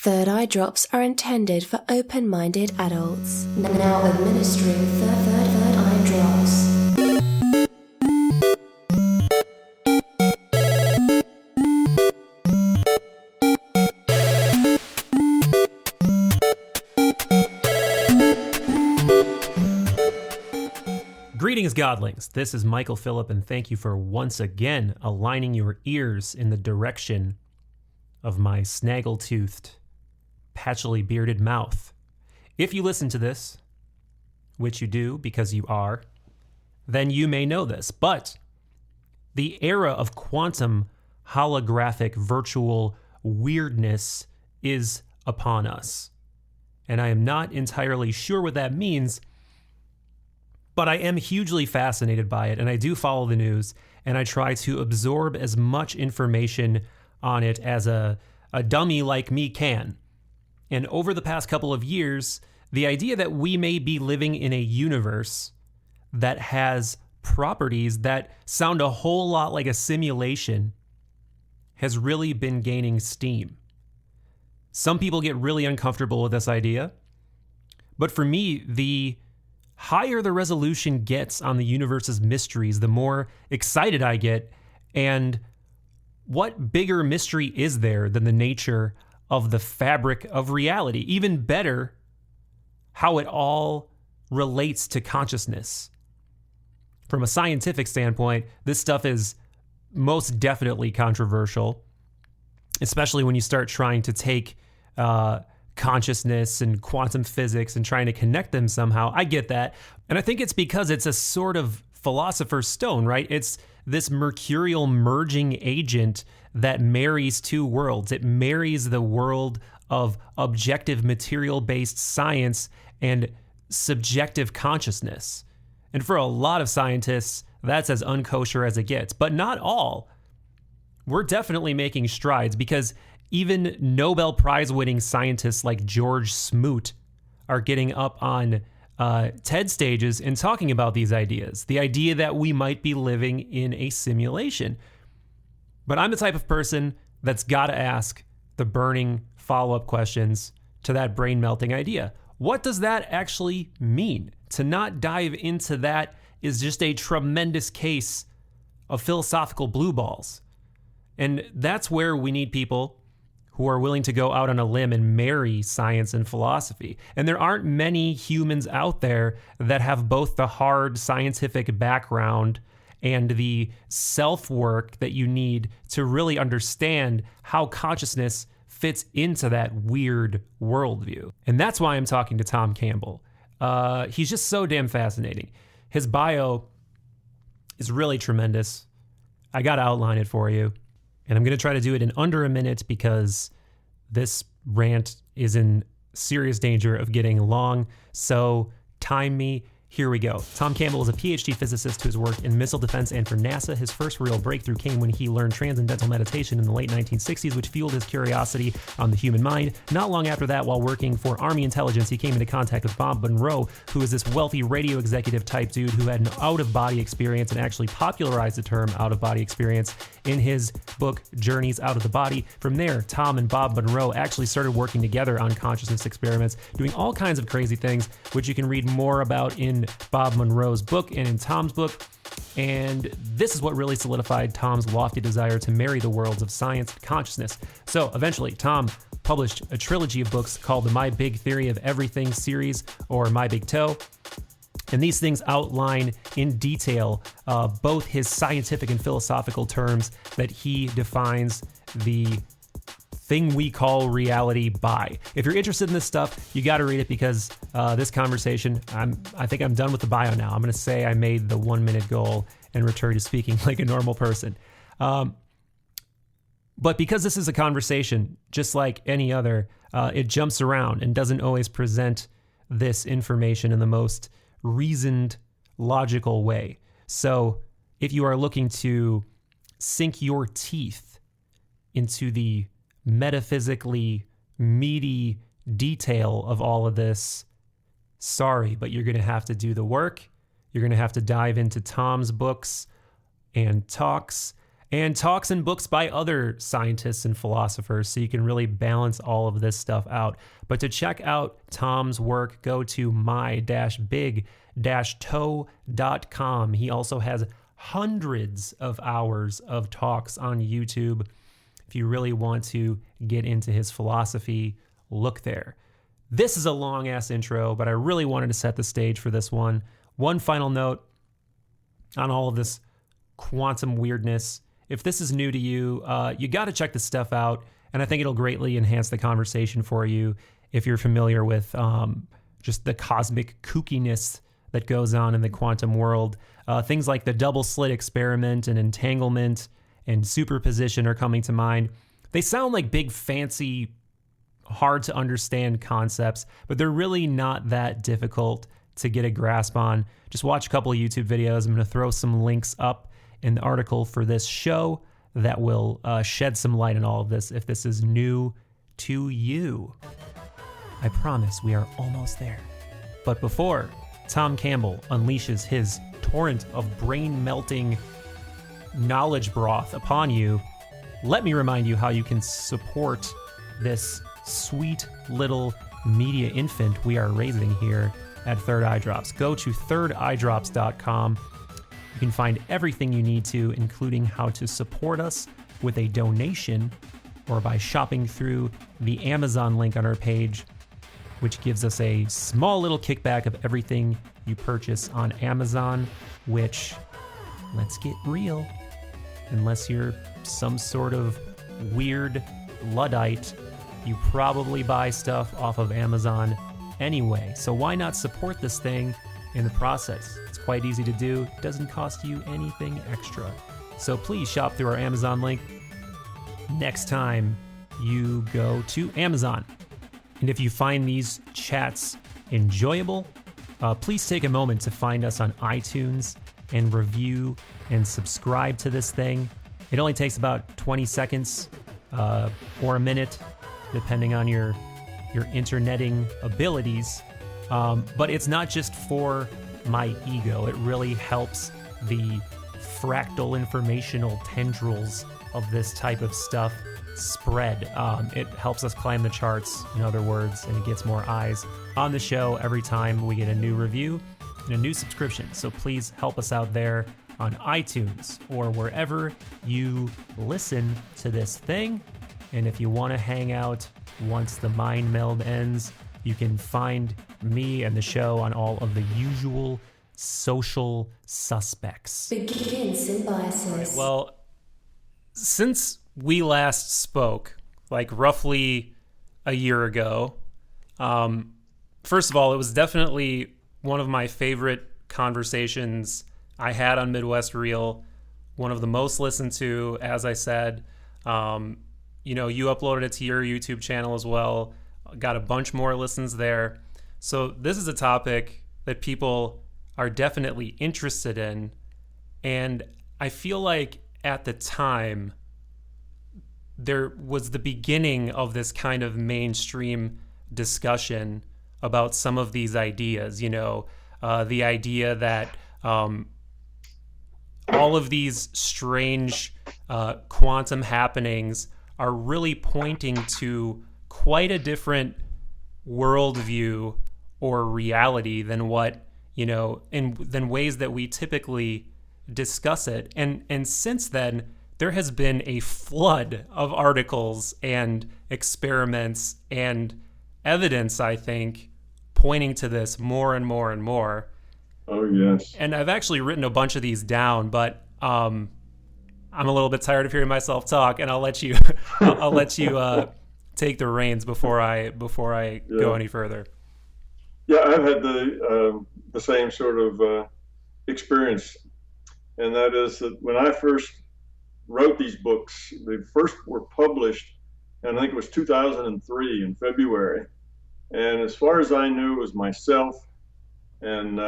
Third eye drops are intended for open-minded adults. Now administering third eye drops. Greetings, Godlings. This is Michael Phillip, and thank you for once again aligning your ears in the direction of my snaggle-toothed, patchily bearded mouth. If you listen to this, which you do because you are, then you may know this, but the era of quantum holographic virtual weirdness is upon us. And I am not entirely sure what that means, but I am hugely fascinated by it, and I do follow the news, and I try to absorb as much information on it as a dummy like me can. And over the past couple of years, the idea that we may be living in a universe that has properties that sound a whole lot like a simulation has really been gaining steam. Some people get really uncomfortable with this idea, but for me, the higher the resolution gets on the universe's mysteries, the more excited I get. And what bigger mystery is there than the nature of the fabric of reality? Even better, how it all relates to consciousness. From a scientific standpoint, this stuff is most definitely controversial, especially when you start trying to take consciousness and quantum physics and trying to connect them somehow. I get that. And I think it's because it's a sort of philosopher's stone, right? It's this mercurial merging agent that marries two worlds. It marries the world of objective material-based science and subjective consciousness. And for a lot of scientists, that's as unkosher as it gets, but not all. We're definitely making strides because even Nobel Prize-winning scientists like George Smoot are getting up on TED stages and talking about these ideas. The idea that we might be living in a simulation. But I'm the type of person that's got to ask the burning follow-up questions to that brain-melting idea. What does that actually mean? To not dive into that is just a tremendous case of philosophical blue balls. And that's where we need people who are willing to go out on a limb and marry science and philosophy. And there aren't many humans out there that have both the hard scientific background and the self-work that you need to really understand how consciousness fits into that weird worldview. And that's why I'm talking to Tom Campbell. He's just so damn fascinating. His bio is really tremendous. I got to outline it for you. And I'm going to try to do it in under a minute because this rant is in serious danger of getting long. So time me. Here we go. Tom Campbell is a PhD physicist who has worked in missile defense and for NASA. His first real breakthrough came when he learned transcendental meditation in the late 1960s, which fueled his curiosity on the human mind. Not long after that, while working for Army intelligence, he came into contact with Bob Monroe, who is this wealthy radio executive type dude who had an out-of-body experience and actually popularized the term out-of-body experience in his book, Journeys Out of the Body. From there, Tom and Bob Monroe actually started working together on consciousness experiments, doing all kinds of crazy things, which you can read more about in Bob Monroe's book and in Tom's book. And this is what really solidified Tom's lofty desire to marry the worlds of science and consciousness. So eventually, Tom published a trilogy of books called the My Big Theory of Everything series, or My Big Toe. And these things outline in detail both his scientific and philosophical terms that he defines the thing we call reality by. If you're interested in this stuff, you got to read it because this conversation, I think I'm done with the bio now. I'm going to say I made the 1 minute goal and return to speaking like a normal person. But because this is a conversation, just like any other, it jumps around and doesn't always present this information in the most reasoned, logical way. So if you are looking to sink your teeth into the metaphysically meaty detail of all of this, sorry, but you're going to have to do the work. You're going to have to dive into Tom's books and talks and talks and books by other scientists and philosophers, so you can really balance all of this stuff out. But to check out Tom's work, go to my-big-toe.com. He also has hundreds of hours of talks on YouTube. If you really want to get into his philosophy, look there. This is a long-ass intro, but I really wanted to set the stage for this one. One final note on all of this quantum weirdness. If this is new to you, you got to check this stuff out, and I think it'll greatly enhance the conversation for you if you're familiar with just the cosmic kookiness that goes on in the quantum world. Things like the double slit experiment and entanglement and superposition are coming to mind. They sound like big, fancy, hard to understand concepts, but they're really not that difficult to get a grasp on. Just watch a couple of YouTube videos. I'm going to throw some links up in the article for this show that will shed some light on all of this if this is new to you. I promise we are almost there. But before Tom Campbell unleashes his torrent of brain-melting knowledge broth upon you, let me remind you how you can support this sweet little media infant we are raising here at Third Eye Drops. Go to thirdeyedrops.com. You can find everything you need to, including how to support us with a donation or by shopping through the Amazon link on our page, which gives us a small little kickback of everything you purchase on Amazon, which, let's get real, unless you're some sort of weird Luddite, you probably buy stuff off of Amazon anyway. So why not support this thing in the process? It's quite easy to do. It doesn't cost you anything extra. So please shop through our Amazon link next time you go to Amazon. And if you find these chats enjoyable, please take a moment to find us on iTunes and review and subscribe to this thing. It only takes about 20 seconds or a minute, depending on your interneting abilities. But it's not just for my ego. It really helps the fractal informational tendrils of this type of stuff spread. It helps us climb the charts, in other words, and it gets more eyes on the show every time we get a new review and a new subscription. So please help us out there on iTunes or wherever you listen to this thing. And if you want to hang out once the mind meld ends, you can find me and the show on all of the usual social suspects. Begin symbiosis. All right, well, since we last spoke, like roughly a year ago, first of all, it was definitely one of my favorite conversations I had on Midwest Real, one of the most listened to, as I said. You uploaded it to your YouTube channel as well. Got a bunch more listens there. So this is a topic that people are definitely interested in. And I feel like at the time, there was the beginning of this kind of mainstream discussion about some of these ideas. The idea that all of these strange quantum happenings are really pointing to quite a different worldview or reality than what, than ways that we typically discuss it. And since then, there has been a flood of articles and experiments and evidence, I think, pointing to this more and more and more. Oh, yes. And I've actually written a bunch of these down, but I'm a little bit tired of hearing myself talk, and I'll let you I'll let you take the reins before I go any further. Yeah, I've had the same sort of experience, and that is that when I first wrote these books, they first were published, and I think it was 2003 in February. And as far as I knew, it was myself and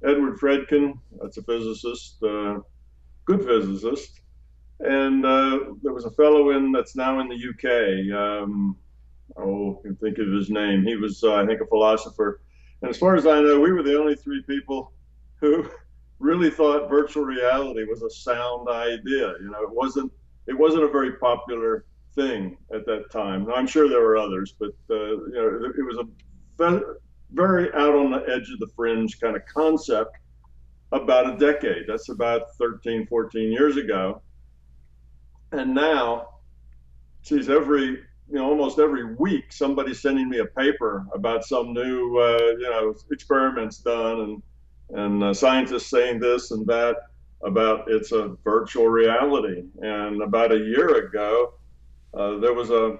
Edward Fredkin, that's a physicist, good physicist. And there was a fellow that's now in the UK. I can think of his name. He was, I think, a philosopher. And as far as I know, we were the only three people who really thought virtual reality was a sound idea. It wasn't a very popular thing at that time. Now, I'm sure there were others, but it was a very out on the edge of the fringe kind of concept about a decade. That's about 13, 14 years ago. And now, geez, almost every week, somebody's sending me a paper about some new, experiments done, and scientists saying this and that about it's a virtual reality. And about a year ago, there was a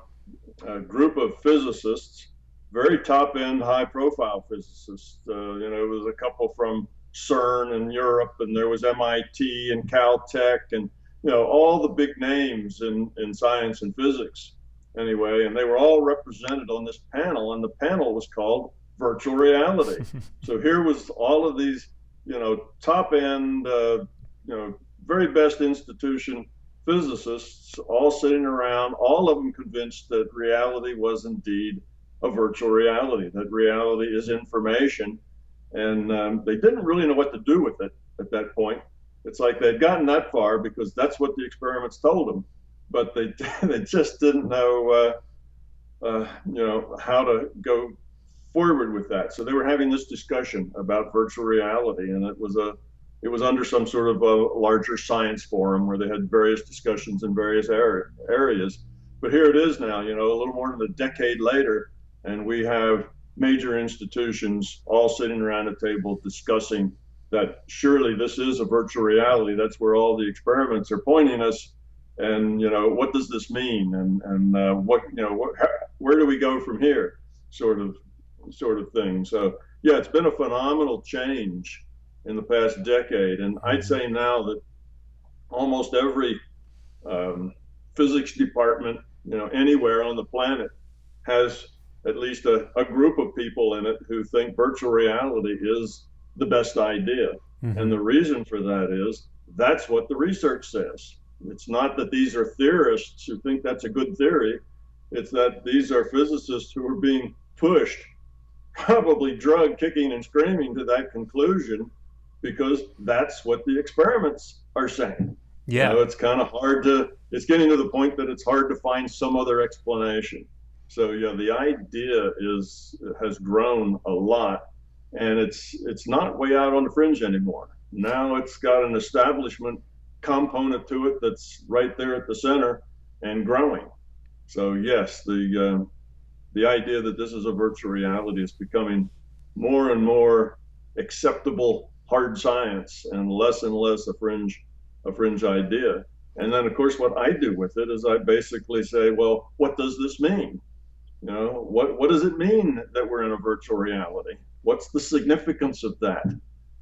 group of physicists, very top-end, high-profile physicists. It was a couple from CERN in Europe, and there was MIT and Caltech, and all the big names in science and physics anyway, and they were all represented on this panel, and the panel was called virtual reality. So here was all of these, top end, very best institution physicists all sitting around, all of them convinced that reality was indeed a virtual reality, that reality is information. And they didn't really know what to do with it at that point. It's like they'd gotten that far because that's what the experiments told them, but they just didn't know how to go forward with that. So they were having this discussion about virtual reality, and it was under some sort of a larger science forum where they had various discussions in various areas. But here it is now, a little more than a decade later, and we have major institutions all sitting around a table discussing that surely this is a virtual reality. That's where all the experiments are pointing us. And what does this mean? And where do we go from here? Sort of thing. So yeah, it's been a phenomenal change in the past decade, and I'd say now that almost every physics department, anywhere on the planet, has at least a group of people in it who think virtual reality is the best idea. Mm-hmm. And the reason for that is that's what the research says. It's not that these are theorists who think that's a good theory. It's that these are physicists who are being pushed, probably drugged, kicking and screaming to that conclusion, because that's what the experiments are saying. Yeah. It's kind of it's getting to the point that it's hard to find some other explanation. So yeah, the idea has grown a lot, and it's not way out on the fringe anymore. Now it's got an establishment component to it that's right there at the center and growing. So yes, the idea that this is a virtual reality is becoming more and more acceptable hard science and less a fringe idea. And then of course what I do with it is I basically say, well, what does this mean? What does it mean that we're in a virtual reality? What's the significance of that?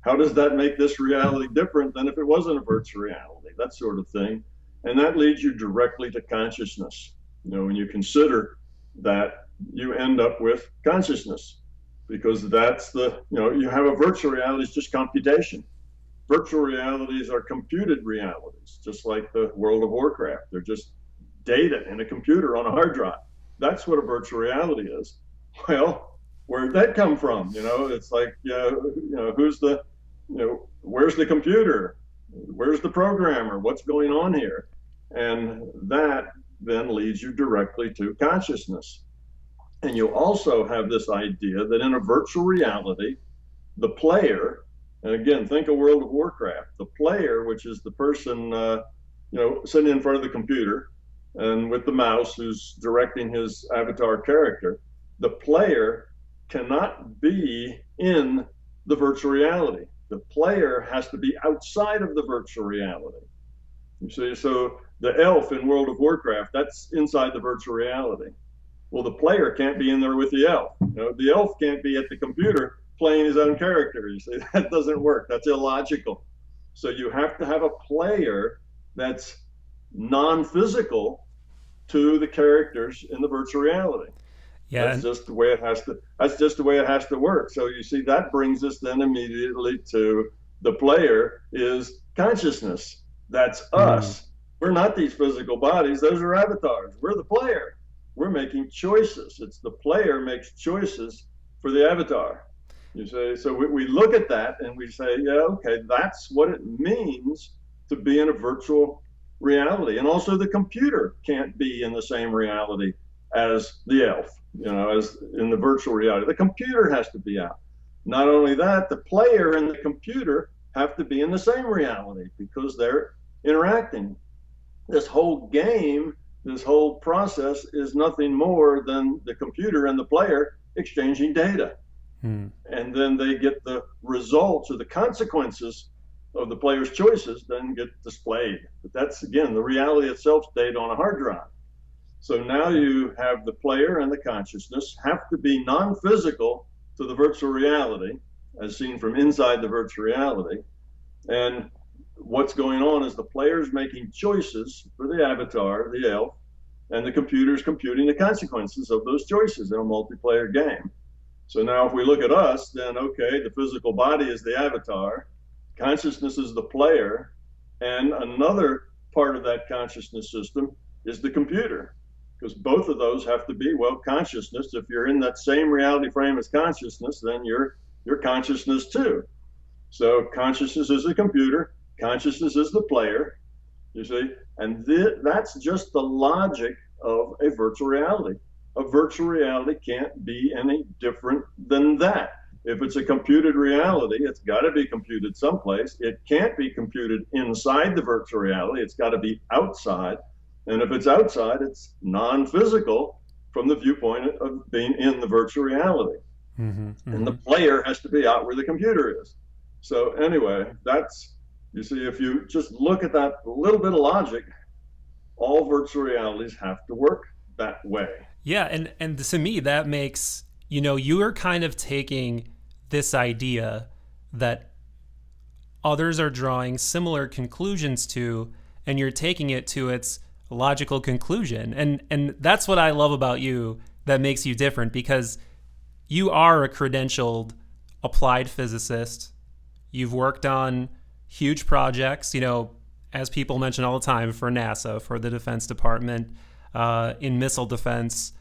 How does that make this reality different than if it wasn't a virtual reality? That sort of thing. And that leads you directly to consciousness. When you consider that, you end up with consciousness, because that's you have a virtual reality is just computation. Virtual realities are computed realities, just like the World of Warcraft. They're just data in a computer on a hard drive. That's what a virtual reality is. Well, where'd that come from? It's like, who's where's the computer? Where's the programmer? What's going on here? And that then leads you directly to consciousness. And you also have this idea that in a virtual reality, the player, and again, think of World of Warcraft, the player, which is the person, sitting in front of the computer and with the mouse who's directing his avatar character, the player cannot be in the virtual reality. The player has to be outside of the virtual reality. You see, so the elf in World of Warcraft, that's inside the virtual reality. Well, the player can't be in there with the elf. The elf can't be at the computer playing his own character. You see, that doesn't work. That's illogical. So you have to have a player that's non-physical to the characters in the virtual reality. Yeah, that's just the way it has to. That's just the way it has to work. So you see, that brings us then immediately to the player is consciousness. That's us. We're not these physical bodies. Those are avatars. We're the player. We're making choices. It's the player makes choices for the avatar. You say, so we look at that and we say, yeah, okay, that's what it means to be in a virtual reality. And also the computer can't be in the same reality as the elf, as in the virtual reality. The computer has to be out. Not only that, the player and the computer have to be in the same reality because they're interacting. This whole game, this whole process is nothing more than the computer and the player exchanging data. And then they get the results or the consequences of the player's choices then get displayed. But that's, again, the reality itself stayed on a hard drive. So now you have the player and the consciousness have to be non-physical to the virtual reality, as seen from inside the virtual reality. And what's going on is the player's making choices for the avatar, the elf, and the computer's computing the consequences of those choices in a multiplayer game. So now if we look at us, then okay, the physical body is the avatar, consciousness is the player, and another part of that consciousness system is the computer, because both of those have to be, well, consciousness. If you're in that same reality frame as consciousness, then you're consciousness too. So consciousness is the computer, consciousness is the player, you see, and that's just the logic of a virtual reality. A virtual reality can't be any different than that. If it's a computed reality, it's got to be computed someplace. It can't be computed inside the virtual reality. It's got to be outside. And if it's outside, it's non-physical from the viewpoint of being in the virtual reality. And the player has to be out where the computer is. So anyway, that's, you see, if you just look at that little bit of logic, all virtual realities have to work that way. Yeah, and to me that makes, you are kind of taking this idea that others are drawing similar conclusions to, and you're taking it to its logical conclusion. And that's what I love about you that makes you different, because you are a credentialed applied physicist. You've worked on huge projects, as people mention all the time, for NASA, for the Defense Department, in missile defense,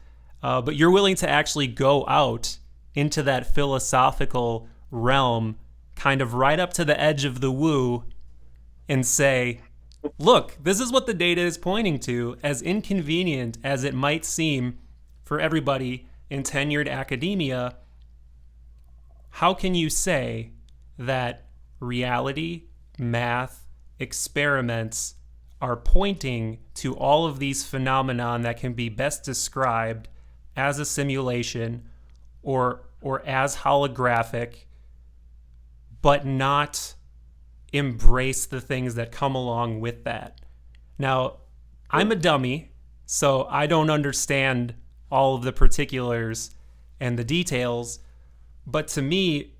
but you're willing to actually go out into that philosophical realm, kind of right up to the edge of the woo, and say, look, this is what the data is pointing to, as inconvenient as it might seem for everybody in tenured academia. How can you say that reality, math, experiments are pointing to all of these phenomenon that can be best described as a simulation or as holographic, but not embrace the things that come along with that? Now, I'm a dummy, so I don't understand all of the particulars and the details, but to me,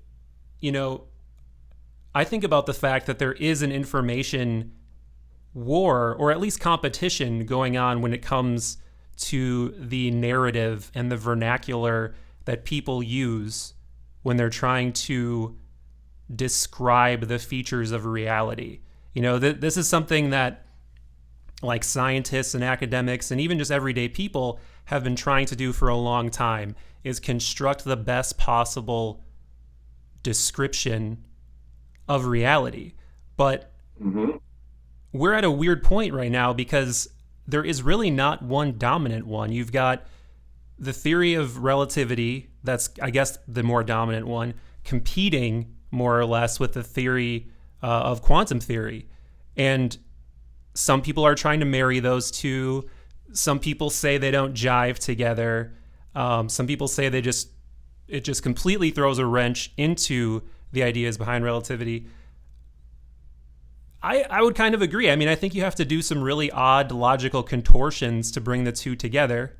I think about the fact that there is an information war, or at least competition, going on when it comes to the narrative and the vernacular that people use when they're trying to describe the features of reality. This is something that, like, scientists and academics and even just everyday people have been trying to do for a long time, is construct the best possible description of reality. But we're at a weird point right now, because there is really not one dominant one. You've got the theory of relativity, that's, I guess, the more dominant one, competing more or less with the theory of quantum theory. And some people are trying to marry those two. Some people say they don't jive together. Some people say it just completely throws a wrench into the ideas behind relativity. I would kind of agree. I mean, I think you have to do some really odd logical contortions to bring the two together.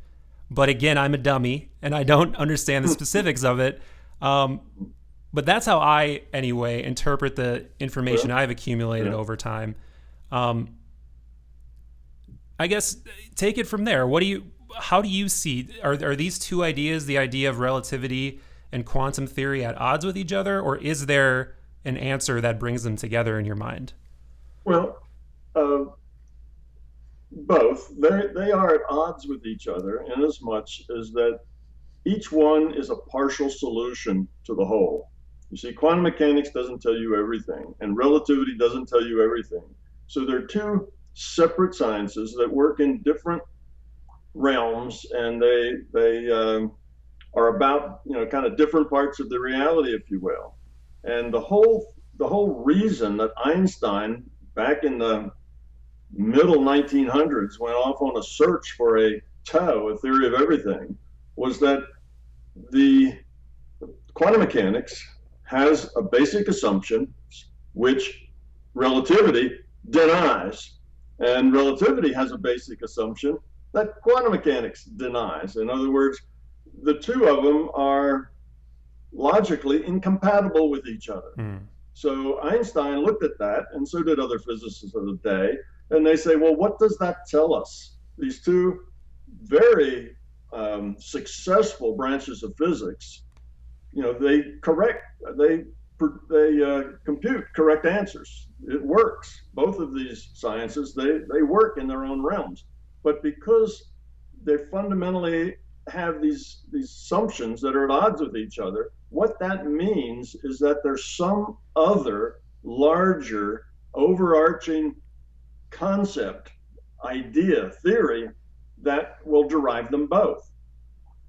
But again, I'm a dummy and I don't understand the specifics of it. But that's how I, anyway, interpret the information I've accumulated over time. I guess take it from there. How do you see, are these two ideas, the idea of relativity and quantum theory, at odds with each other, or is there an answer that brings them together in your mind? Well, both. They are at odds with each other in as much as that each one is a partial solution to the whole. You see, quantum mechanics doesn't tell you everything, and relativity doesn't tell you everything. So they're two separate sciences that work in different realms, and they are about kind of different parts of the reality, if you will. And the whole reason that Einstein, back in the middle 1900s, went off on a search for a tau, a theory of everything, was that the quantum mechanics has a basic assumption which relativity denies, and relativity has a basic assumption that quantum mechanics denies. In other words, the two of them are logically incompatible with each other. So Einstein looked at that, and so did other physicists of the day, and they say, well, what does that tell us? These two very successful branches of physics, they compute correct answers. It works. Both of these sciences, they work in their own realms. But because they fundamentally have these assumptions that are at odds with each other, what that means is that there's some other larger overarching concept, idea, theory that will derive them both.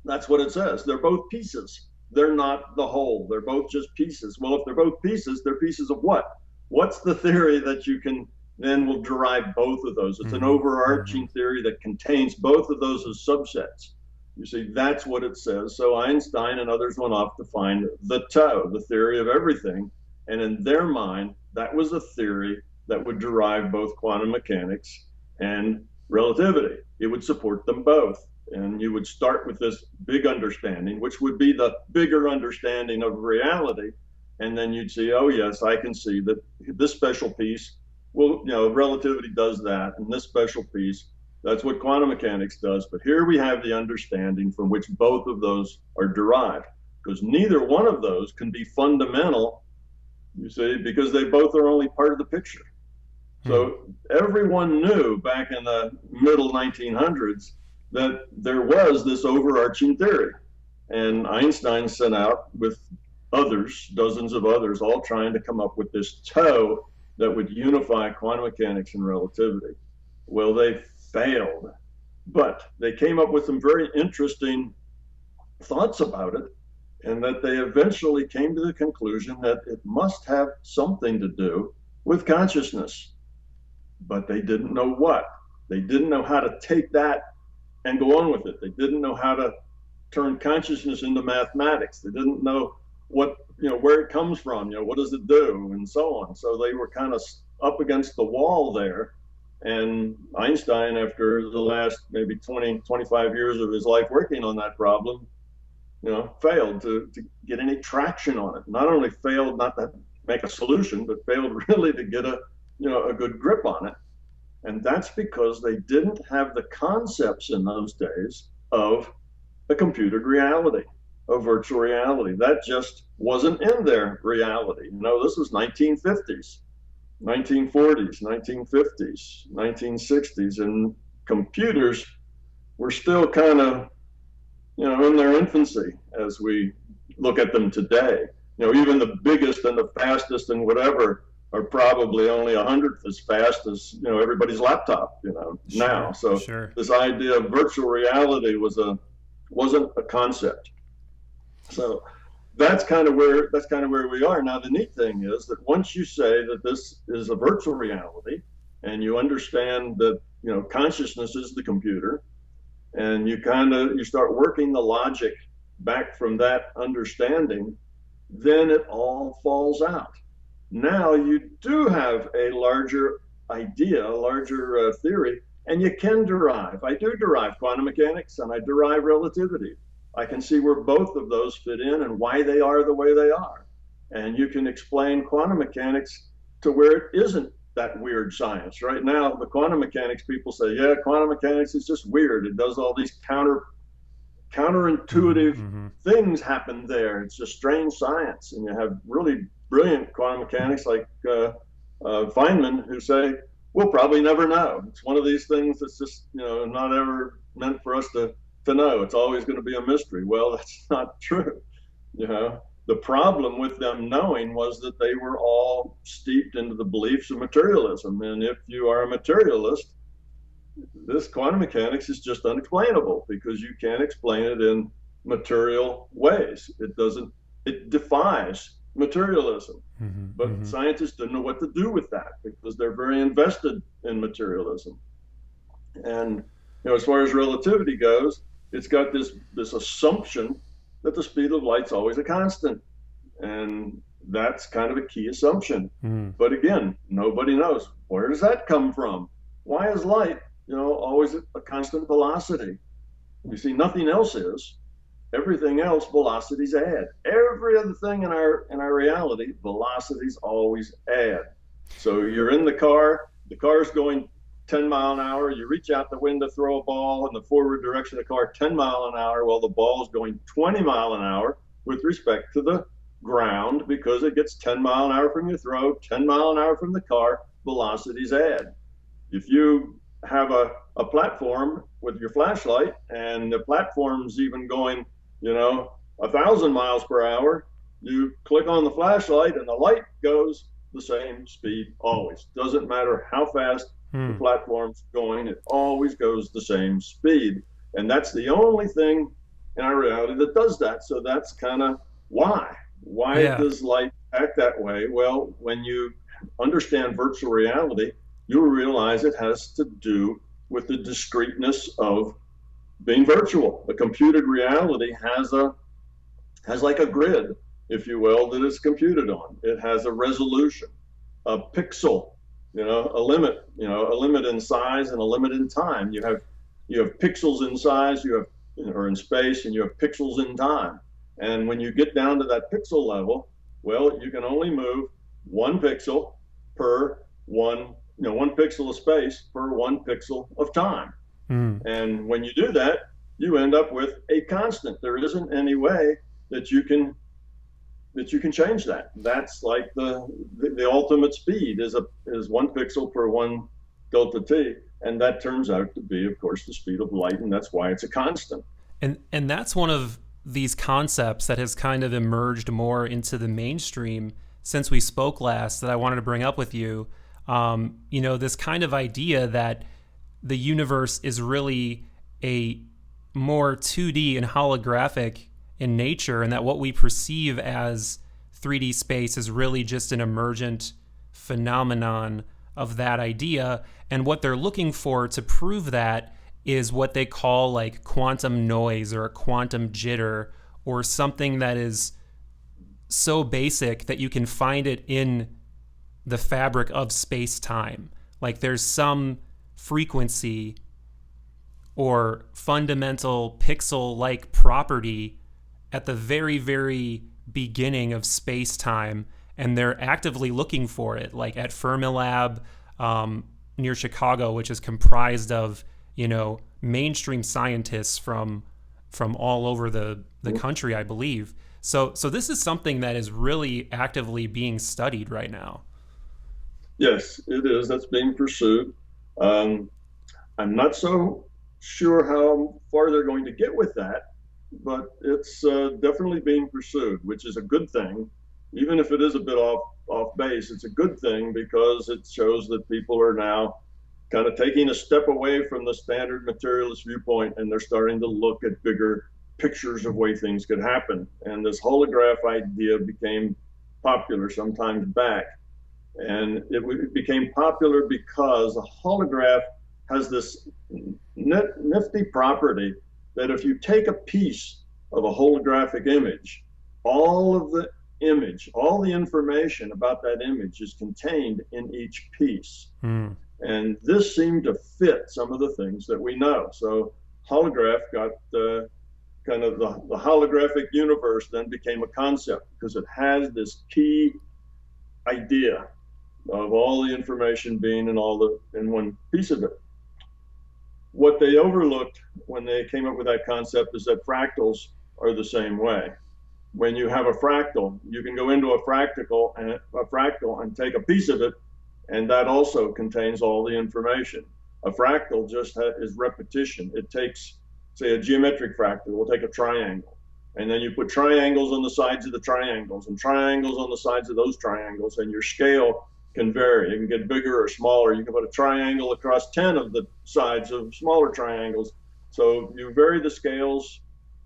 That's what it says. They're both pieces. They're not the whole. They're both just pieces. Well, if they're both pieces, they're pieces of what? What's the theory that you can then will derive both of those? It's an overarching theory that contains both of those as subsets. You see, that's what it says. So Einstein and others went off to find the tau, the theory of everything. And in their mind, that was a theory that would derive both quantum mechanics and relativity. It would support them both. And you would start with this big understanding, which would be the bigger understanding of reality. And then you'd see, oh, yes, I can see that this special piece, well, relativity does that. And this special piece, that's what quantum mechanics does. But here we have the understanding from which both of those are derived, because neither one of those can be fundamental, you see, because they both are only part of the picture. So everyone knew back in the middle 1900s that there was this overarching theory. And Einstein set out with others, dozens of others, all trying to come up with this tau that would unify quantum mechanics and relativity. Well, they failed, but they came up with some very interesting thoughts about it, and that they eventually came to the conclusion that it must have something to do with consciousness. But they didn't know what. They didn't know how to take that and go on with it. They didn't know how to turn consciousness into mathematics. They didn't know what, where it comes from, what does it do, and so on. So they were kind of up against the wall there. And Einstein, after the last maybe 20, 25 years of his life working on that problem, failed to get any traction on it. Not only failed not to make a solution, but failed really to get a good grip on it. And that's because they didn't have the concepts in those days of a computed reality, of virtual reality. That just wasn't in their reality. This was 1950s, 1940s, 1950s, 1960s, and computers were still kind of, in their infancy as we look at them today. Even the biggest and the fastest and whatever are probably only 100th as fast as everybody's laptop now. So this idea of virtual reality wasn't a concept. So that's kind of where we are now. The neat thing is that once you say that this is a virtual reality, and you understand that consciousness is the computer, and you start working the logic back from that understanding, then it all falls out. Now you do have a larger idea, a larger theory, and you can derive. I do derive quantum mechanics, and I derive relativity. I can see where both of those fit in and why they are the way they are. And you can explain quantum mechanics to where it isn't that weird science. Right now, the quantum mechanics people say, yeah, quantum mechanics is just weird. It does all these counterintuitive things happen there. It's a strange science. And you have really brilliant quantum mechanics like Feynman who say, we'll probably never know. It's one of these things that's just, not ever meant for us to know. It's always going to be a mystery. Well, that's not true. The problem with them knowing was that they were all steeped into the beliefs of materialism. And if you are a materialist, this quantum mechanics is just unexplainable because you can't explain it in material ways. It defies materialism. But scientists don't know what to do with that because they're very invested in materialism. And as far as relativity goes, it's got this assumption that the speed of light's always a constant. And that's kind of a key assumption. But again, nobody knows. Where does that come from? Why is light, always a constant velocity? You see, nothing else is. Everything else, velocities add. Every other thing in our reality, velocities always add. So you're in the car's going 10 mile an hour. You reach out the window, throw a ball in the forward direction of the car, 10 mile an hour. Well, the ball is going 20 mile an hour with respect to the ground because it gets 10 mile an hour from your throw, 10 mile an hour from the car, velocities add. If you have a platform with your flashlight and the platform's even going, 1,000 miles per hour, you click on the flashlight and the light goes the same speed always. Doesn't matter how fast the platform's going, it always goes the same speed. And that's the only thing in our reality that does that. So that's kind of why. Why does light act that way? Well, when you understand virtual reality, you'll realize it has to do with the discreteness of being virtual. A computed reality has like a grid, if you will, that it's computed on. It has a resolution, a pixel, a limit, a limit in size and a limit in time. You have pixels in size, or in space, and you have pixels in time. And when you get down to that pixel level, well, you can only move one pixel per one pixel of space per one pixel of time. And when you do that, you end up with a constant. There isn't any way that you can change that. That's like the ultimate speed is one pixel per one delta t, and that turns out to be, of course, the speed of light, and that's why it's a constant. And that's one of these concepts that has kind of emerged more into the mainstream since we spoke last that I wanted to bring up with you. This kind of idea that the universe is really a more 2D and holographic in nature, and that what we perceive as 3D space is really just an emergent phenomenon of that idea. And what they're looking for to prove that is what they call like quantum noise or a quantum jitter, or something that is so basic that you can find it in the fabric of space-time. Like there's some frequency or fundamental pixel-like property at the very, very beginning of space-time, and they're actively looking for it, like at Fermilab near Chicago, which is comprised of, mainstream scientists from all over the country, I believe. So this is something that is really actively being studied right now. Yes, it is. That's being pursued. I'm not so sure how far they're going to get with that, but it's definitely being pursued, which is a good thing. Even if it is a bit off base, it's a good thing because it shows that people are now kind of taking a step away from the standard materialist viewpoint, and they're starting to look at bigger pictures of way things could happen. And this holograph idea became popular sometime back. And it became popular because a holograph has this nifty property that if you take a piece of a holographic image, all of the image, all the information about that image is contained in each piece. And this seemed to fit some of the things that we know. So holograph got kind of the holographic universe then became a concept because it has this key idea of all the information being in one piece of it. What they overlooked when they came up with that concept is that fractals are the same way. When you have a fractal, you can go into a fractal and take a piece of it, and that also contains all the information. A fractal just is repetition. It takes, say, a geometric fractal will take a triangle, And then you put triangles on the sides of the triangles and triangles on the sides of those triangles, and your scale can vary. It can get bigger or smaller. You can put a triangle across 10 of the sides of smaller triangles. So you vary the scales,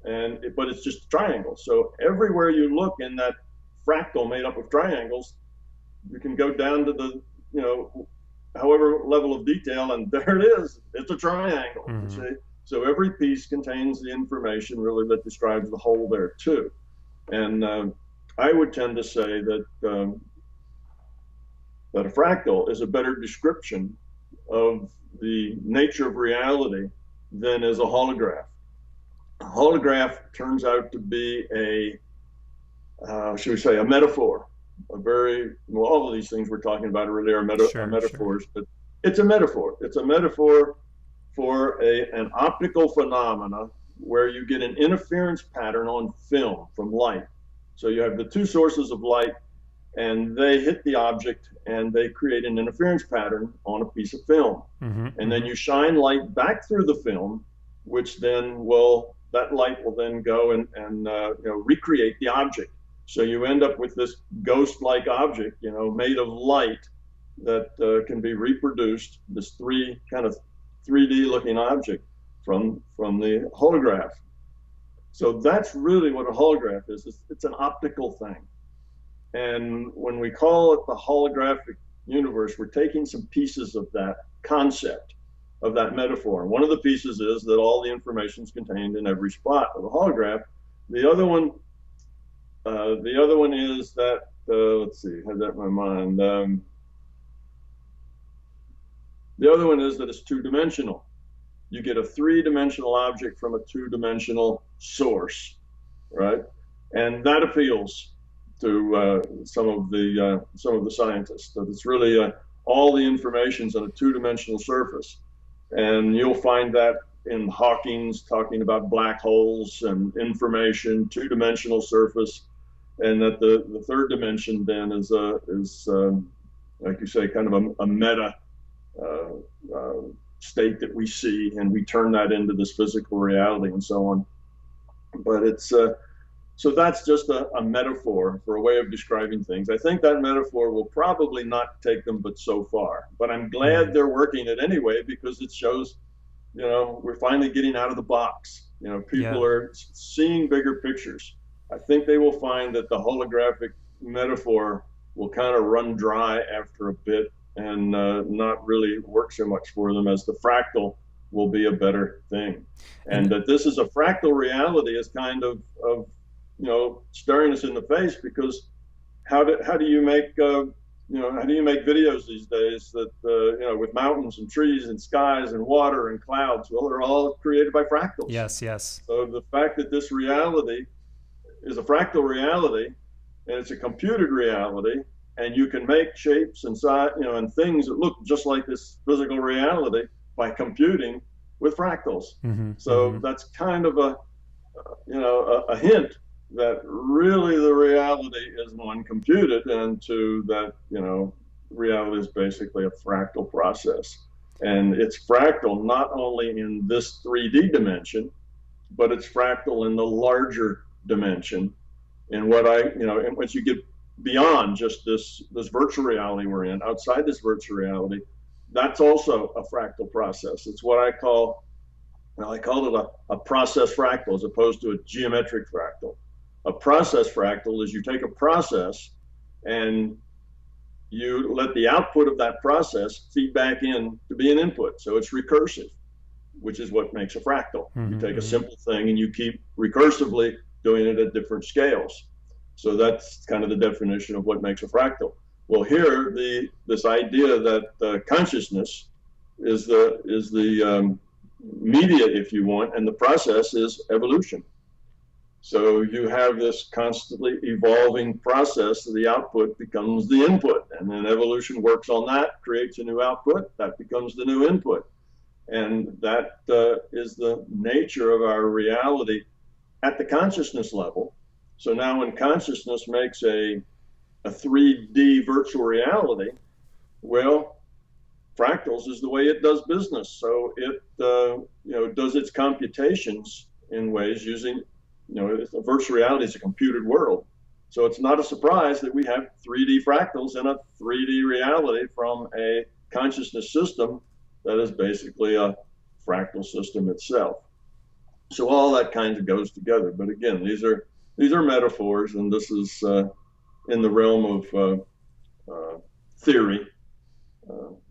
but it's just a triangle. So everywhere you look in that fractal made up of triangles, you can go down to the, however level of detail, and there it is. It's a triangle. You see? So every piece contains the information really that describes the whole there too. And I would tend to say that that a fractal is a better description of the nature of reality than is a holograph. A holograph turns out to be a metaphor. All of these things we're talking about really are metaphors, but it's a metaphor. It's a metaphor for an optical phenomena where you get an interference pattern on film from light. So you have the two sources of light, and they hit the object and they create an interference pattern on a piece of film. And then you shine light back through the film, which then that light will then go and recreate the object. So you end up with this ghost-like object, made of light that can be reproduced, this 3D looking object from the holograph. So that's really what a holograph is. It's an optical thing. And when we call it the holographic universe, we're taking some pieces of that concept, of that metaphor. And one of the pieces is that all the information is contained in every spot of a holograph. The other one is that, let's see, I had that in my mind. The other one is that it's two-dimensional. You get a three-dimensional object from a two-dimensional source, right? And that appeals to some of the scientists. That it's really all the information's on a two-dimensional surface, and you'll find that in Hawking's talking about black holes and information, two-dimensional surface, and that the third dimension then is like you say, kind of a meta state that we see, and we turn that into this physical reality and so on. But it's so that's just a metaphor for a way of describing things. I think that metaphor will probably not take them but so far. But I'm glad they're working it anyway, because it shows, we're finally getting out of the box. People are seeing bigger pictures. I think they will find that the holographic metaphor will kind of run dry after a bit and not really work so much for them, as the fractal will be a better thing. And that this is a fractal reality is kind of staring us in the face, because how do you make videos these days that with mountains and trees and skies and water and clouds? Well, they're all created by fractals. Yes. So the fact that this reality is a fractal reality, and it's a computed reality, and you can make shapes and size, and things that look just like this physical reality by computing with fractals. That's kind of a hint that really the reality is one computed, and to that, reality is basically a fractal process. And it's fractal not only in this 3D dimension, but it's fractal in the larger dimension. And and once you get beyond just this virtual reality we're in, outside this virtual reality, that's also a fractal process. It's what I call it a process fractal, as opposed to a geometric fractal. A process fractal is you take a process and you let the output of that process feed back in to be an input. So it's recursive, which is what makes a fractal. You take a simple thing and you keep recursively doing it at different scales. So that's kind of the definition of what makes a fractal. Well, here, this idea that consciousness is the media, if you want, and the process is evolution. So you have this constantly evolving process. The output becomes the input, and then evolution works on that, creates a new output, that becomes the new input. And that is the nature of our reality at the consciousness level. So now when consciousness makes a 3D virtual reality, well, fractals is the way it does business. So it does its computations in ways using virtual reality is a computed world. So it's not a surprise that we have 3D fractals in a 3D reality from a consciousness system that is basically a fractal system itself. So all that kind of goes together. But again, these are metaphors, and this is in the realm of theory,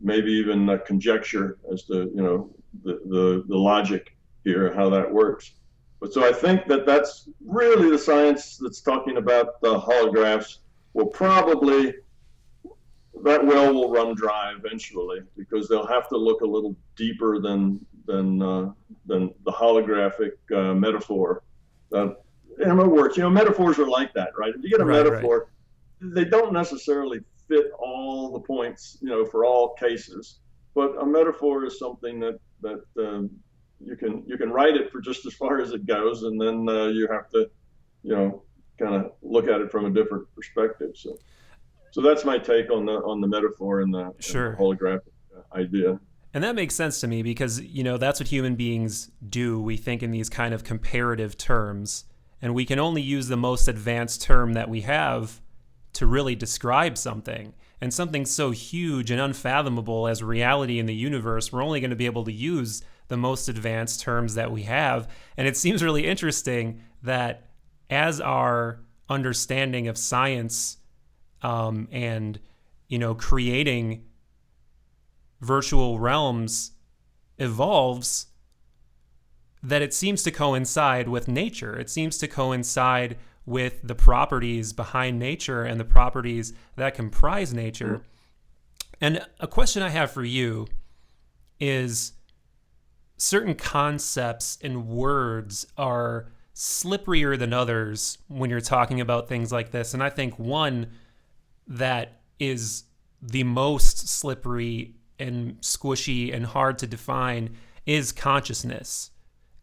maybe even conjecture as to the logic here, how that works. But so I think that's really the science that's talking about the holographs. That well will run dry eventually, because they'll have to look a little deeper than the holographic metaphor. And it works. Metaphors are like that, right? If you get a metaphor, they don't necessarily fit all the points, for all cases. But a metaphor is something that you can write it for just as far as it goes, and then you have to, kind of look at it from a different perspective. So that's my take on the metaphor and the holographic idea. And that makes sense to me because, that's what human beings do. We think in these kind of comparative terms, and we can only use the most advanced term that we have to really describe something. And something so huge and unfathomable as reality in the universe, we're only going to be able to use the most advanced terms that we have. And it seems really interesting that as our understanding of science and creating virtual realms evolves, that it seems to coincide with nature. It seems to coincide with the properties behind nature and the properties that comprise nature. And a question I have for you is, certain concepts and words are slipperier than others when you're talking about things like this. And I think one that is the most slippery and squishy and hard to define is consciousness.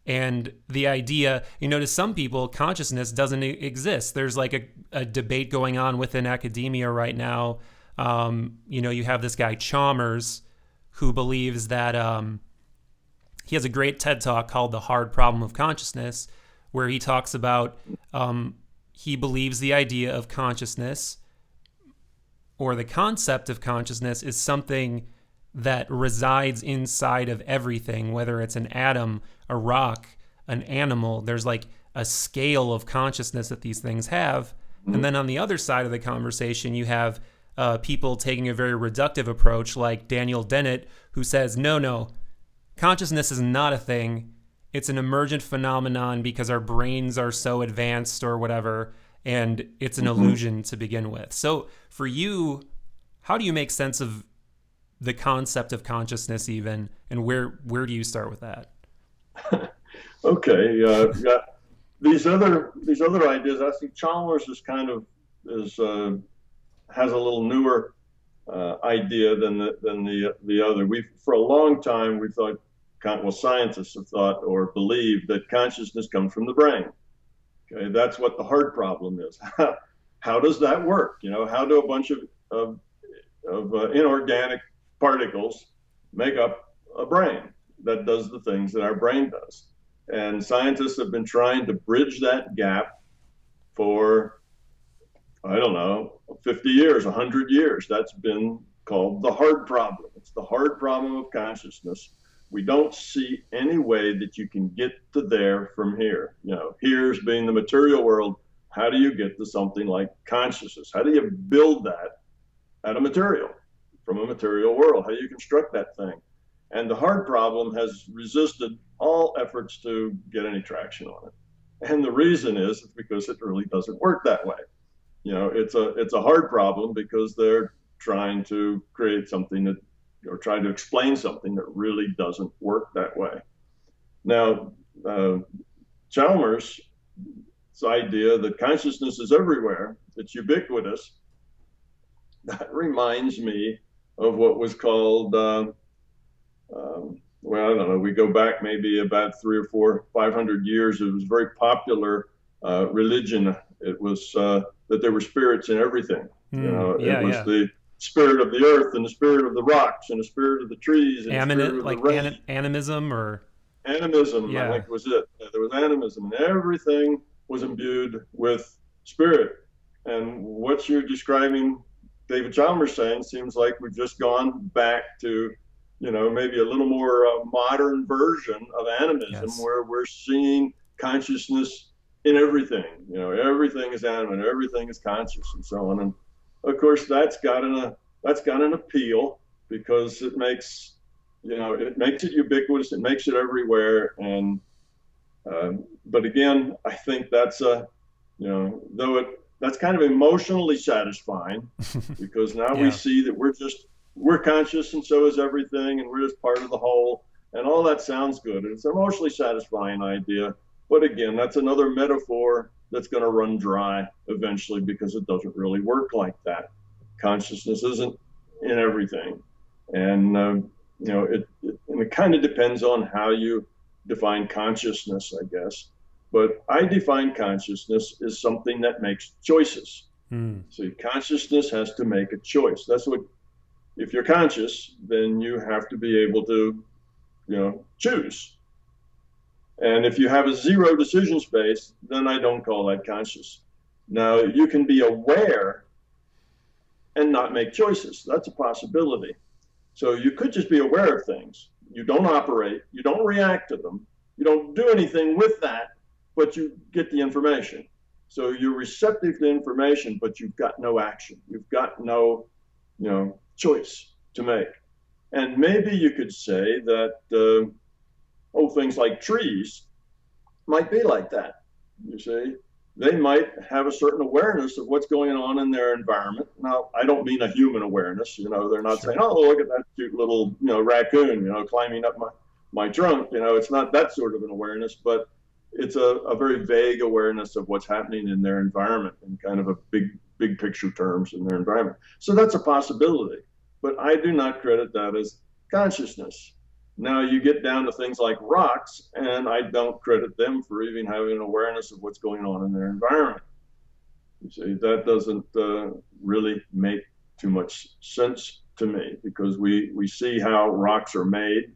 And the idea, to some people, consciousness doesn't exist. There's like a debate going on within academia right now. You have this guy Chalmers who believes that he has a great TED Talk called The Hard Problem of Consciousness, where he talks about he believes the idea of consciousness, or the concept of consciousness, is something that resides inside of everything, whether it's an atom, a rock, an animal. There's like a scale of consciousness that these things have. And then on the other side of the conversation, you have people taking a very reductive approach, like Daniel Dennett, who says, no, consciousness is not a thing. It's an emergent phenomenon because our brains are so advanced or whatever, and it's an illusion to begin with. So for you, how do you make sense of the concept of consciousness even, and where do you start with that? Okay, these other ideas. I think Chalmers has a little newer idea than the other. For a long time we thought, scientists have thought or believed that consciousness comes from the brain. Okay, that's what the hard problem is. How does that work? How do a bunch of inorganic particles make up a brain that does the things that our brain does? And scientists have been trying to bridge that gap for, 50 years, 100 years. That's been called the hard problem. It's the hard problem of consciousness. We don't see any way that you can get to there from here. Here's being the material world. How do you get to something like consciousness? How do you build that from a material world? How do you construct that thing? And the hard problem has resisted all efforts to get any traction on it. And the reason is because it really doesn't work that way. It's a hard problem because they're trying to create something or trying to explain something that really doesn't work that way. Now, Chalmers' idea that consciousness is everywhere, it's ubiquitous, that reminds me of what was called, we go back maybe about 300 or 400, 500 years. It was a very popular religion. It was that there were spirits in everything. The spirit of the earth and the spirit of the rocks and the spirit of the trees and the spirit of the rain. Animism or animism, I think was it. There was animism in everything. was imbued with spirit. And what you're describing, David Chalmers saying, seems like we've just gone back to, maybe a little more modern version of animism, Yes. where we're seeing consciousness in everything. Everything is animate, everything is conscious, and so on. And of course, that's got an appeal, because it makes it ubiquitous, it makes it everywhere. And but again, I think that's that's kind of emotionally satisfying, because now Yeah. we see that we're conscious, and so is everything, and we're just part of the whole, and all that sounds good. And it's an emotionally satisfying idea. But again, that's another metaphor that's going to run dry eventually, because it doesn't really work like that. Consciousness isn't in everything. And, it kind of depends on how you define consciousness, I guess. But I define consciousness as something that makes choices. So consciousness has to make a choice. That's what, if you're conscious, then you have to be able to, choose. And if you have a zero decision space, then I don't call that conscious. Now, you can be aware and not make choices. That's a possibility. So you could just be aware of things. You don't operate, you don't react to them, you don't do anything with that, but you get the information. So you're receptive to information, but you've got no action. You've got no, choice to make. And maybe you could say that, things like trees might be like that. You see, they might have a certain awareness of what's going on in their environment. Now, I don't mean a human awareness. They're not saying, "Oh, look at that cute little, raccoon, climbing up my trunk." It's not that sort of an awareness, but it's a very vague awareness of what's happening in their environment, in kind of a big picture terms in their environment. So that's a possibility, but I do not credit that as consciousness. Now you get down to things like rocks, and I don't credit them for even having an awareness of what's going on in their environment. You see, that doesn't really make too much sense to me, because we see how rocks are made,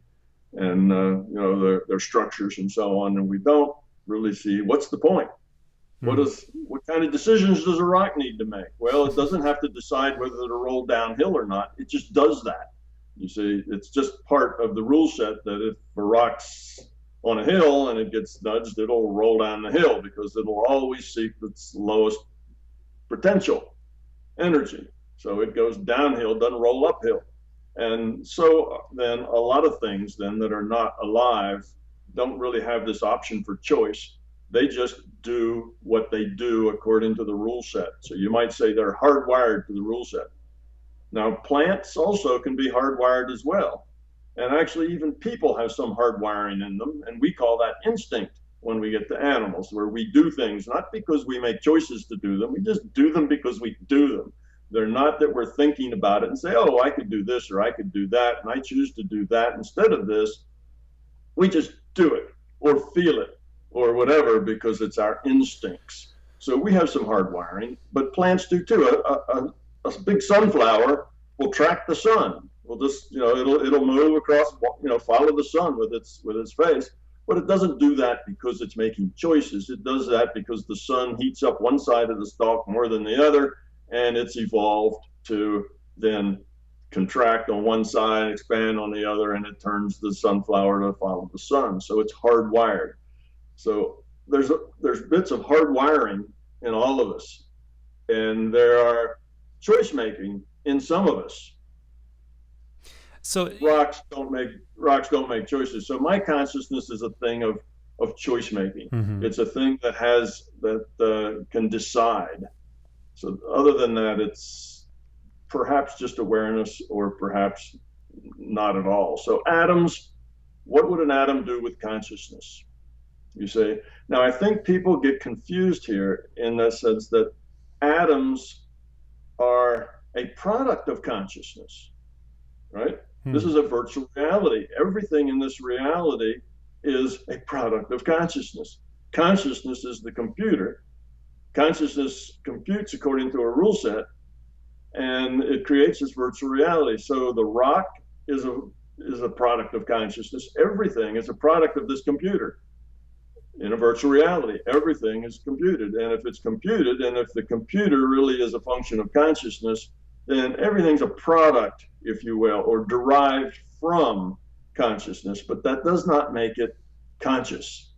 and their structures and so on, and we don't really see what's the point. What kind of decisions does a rock need to make? Well, it doesn't have to decide whether to roll downhill or not. It just does that. You see, it's just part of the rule set that if a rock's on a hill and it gets nudged, it'll roll down the hill, because it'll always seek its lowest potential energy. So it goes downhill, doesn't roll uphill. And so then a lot of things then that are not alive don't really have this option for choice. They just do what they do according to the rule set. So you might say they're hardwired to the rule set. Now, plants also can be hardwired as well. And actually, even people have some hardwiring in them, and we call that instinct when we get to animals, where we do things not because we make choices to do them, we just do them because we do them. They're not that we're thinking about it and say, "Oh, I could do this or I could do that, and I choose to do that instead of this." We just do it or feel it or whatever, because it's our instincts. So we have some hardwiring, but plants do too. A big sunflower will track the sun. Will just, it'll move across, follow the sun with its face. But it doesn't do that because it's making choices. It does that because the sun heats up one side of the stalk more than the other, and it's evolved to then contract on one side, expand on the other, and it turns the sunflower to follow the sun. So it's hardwired. So there's bits of hardwiring in all of us, and there are choice making in some of us. So rocks don't make choices. So my consciousness is a thing of choice making. Mm-hmm. It's a thing that can decide. So other than that, it's perhaps just awareness, or perhaps not at all. So atoms, what would an atom do with consciousness? You say. Now I think people get confused here in the sense that atoms are a product of consciousness, right? This is a virtual reality. Everything in this reality is a product of consciousness. Consciousness is the computer. Consciousness computes according to a rule set, and it creates this virtual reality. So the rock is a product of consciousness. Everything is a product of this computer. in a virtual reality. Everything is computed. And if it's computed, and if the computer really is a function of consciousness, then everything's a product, if you will, or derived from consciousness, but that does not make it conscious.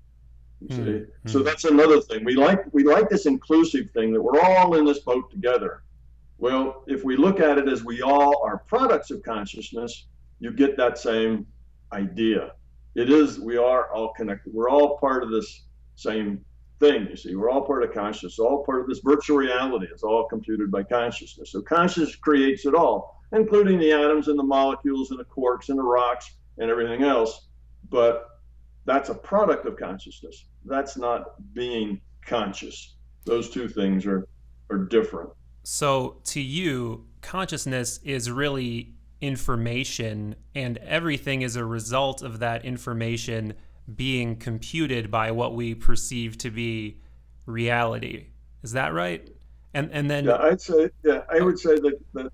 You see? So that's another thing. We like this inclusive thing that we're all in this boat together. Well, if we look at it as we all are products of consciousness, you get that same idea. We are all connected. We're all part of this same thing, you see. We're all part of consciousness, all part of this virtual reality. It's all computed by consciousness. So consciousness creates it all, including the atoms and the molecules and the quarks and the rocks and everything else. But that's a product of consciousness. That's not being conscious. Those two things are different. So to you, consciousness is really information, and everything is a result of that information being computed by what we perceive to be reality. Is that right? And then I would say that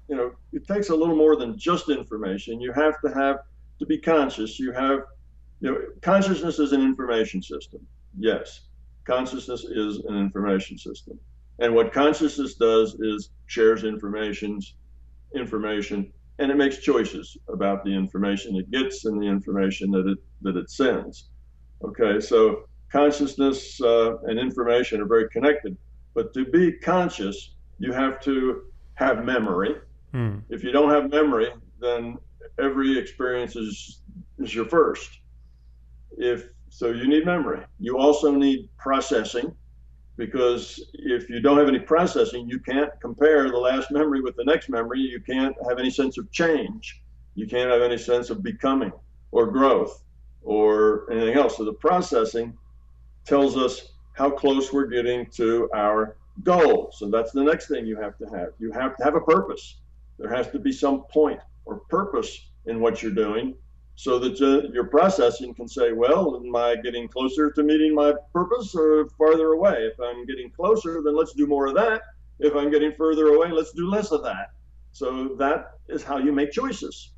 it takes a little more than just information. You have to be conscious. Consciousness is an information system. Yes, consciousness is an information system. And what consciousness does is shares information, and it makes choices about the information it gets and the information that it sends. Okay, so consciousness and information are very connected. But to be conscious, you have to have memory. If you don't have memory, then every experience is your first. So you need memory. You also need processing, because if you don't have any processing, you can't compare the last memory with the next memory. You can't have any sense of change. You can't have any sense of becoming or growth or anything else. So the processing tells us how close we're getting to our goal. So that's the next thing you have to have. You have to have a purpose. There has to be some point or purpose in what you're doing, so that your processing can say, well, am I getting closer to meeting my purpose or farther away? If I'm getting closer, then let's do more of that. If I'm getting further away, let's do less of that. So that is how you make choices.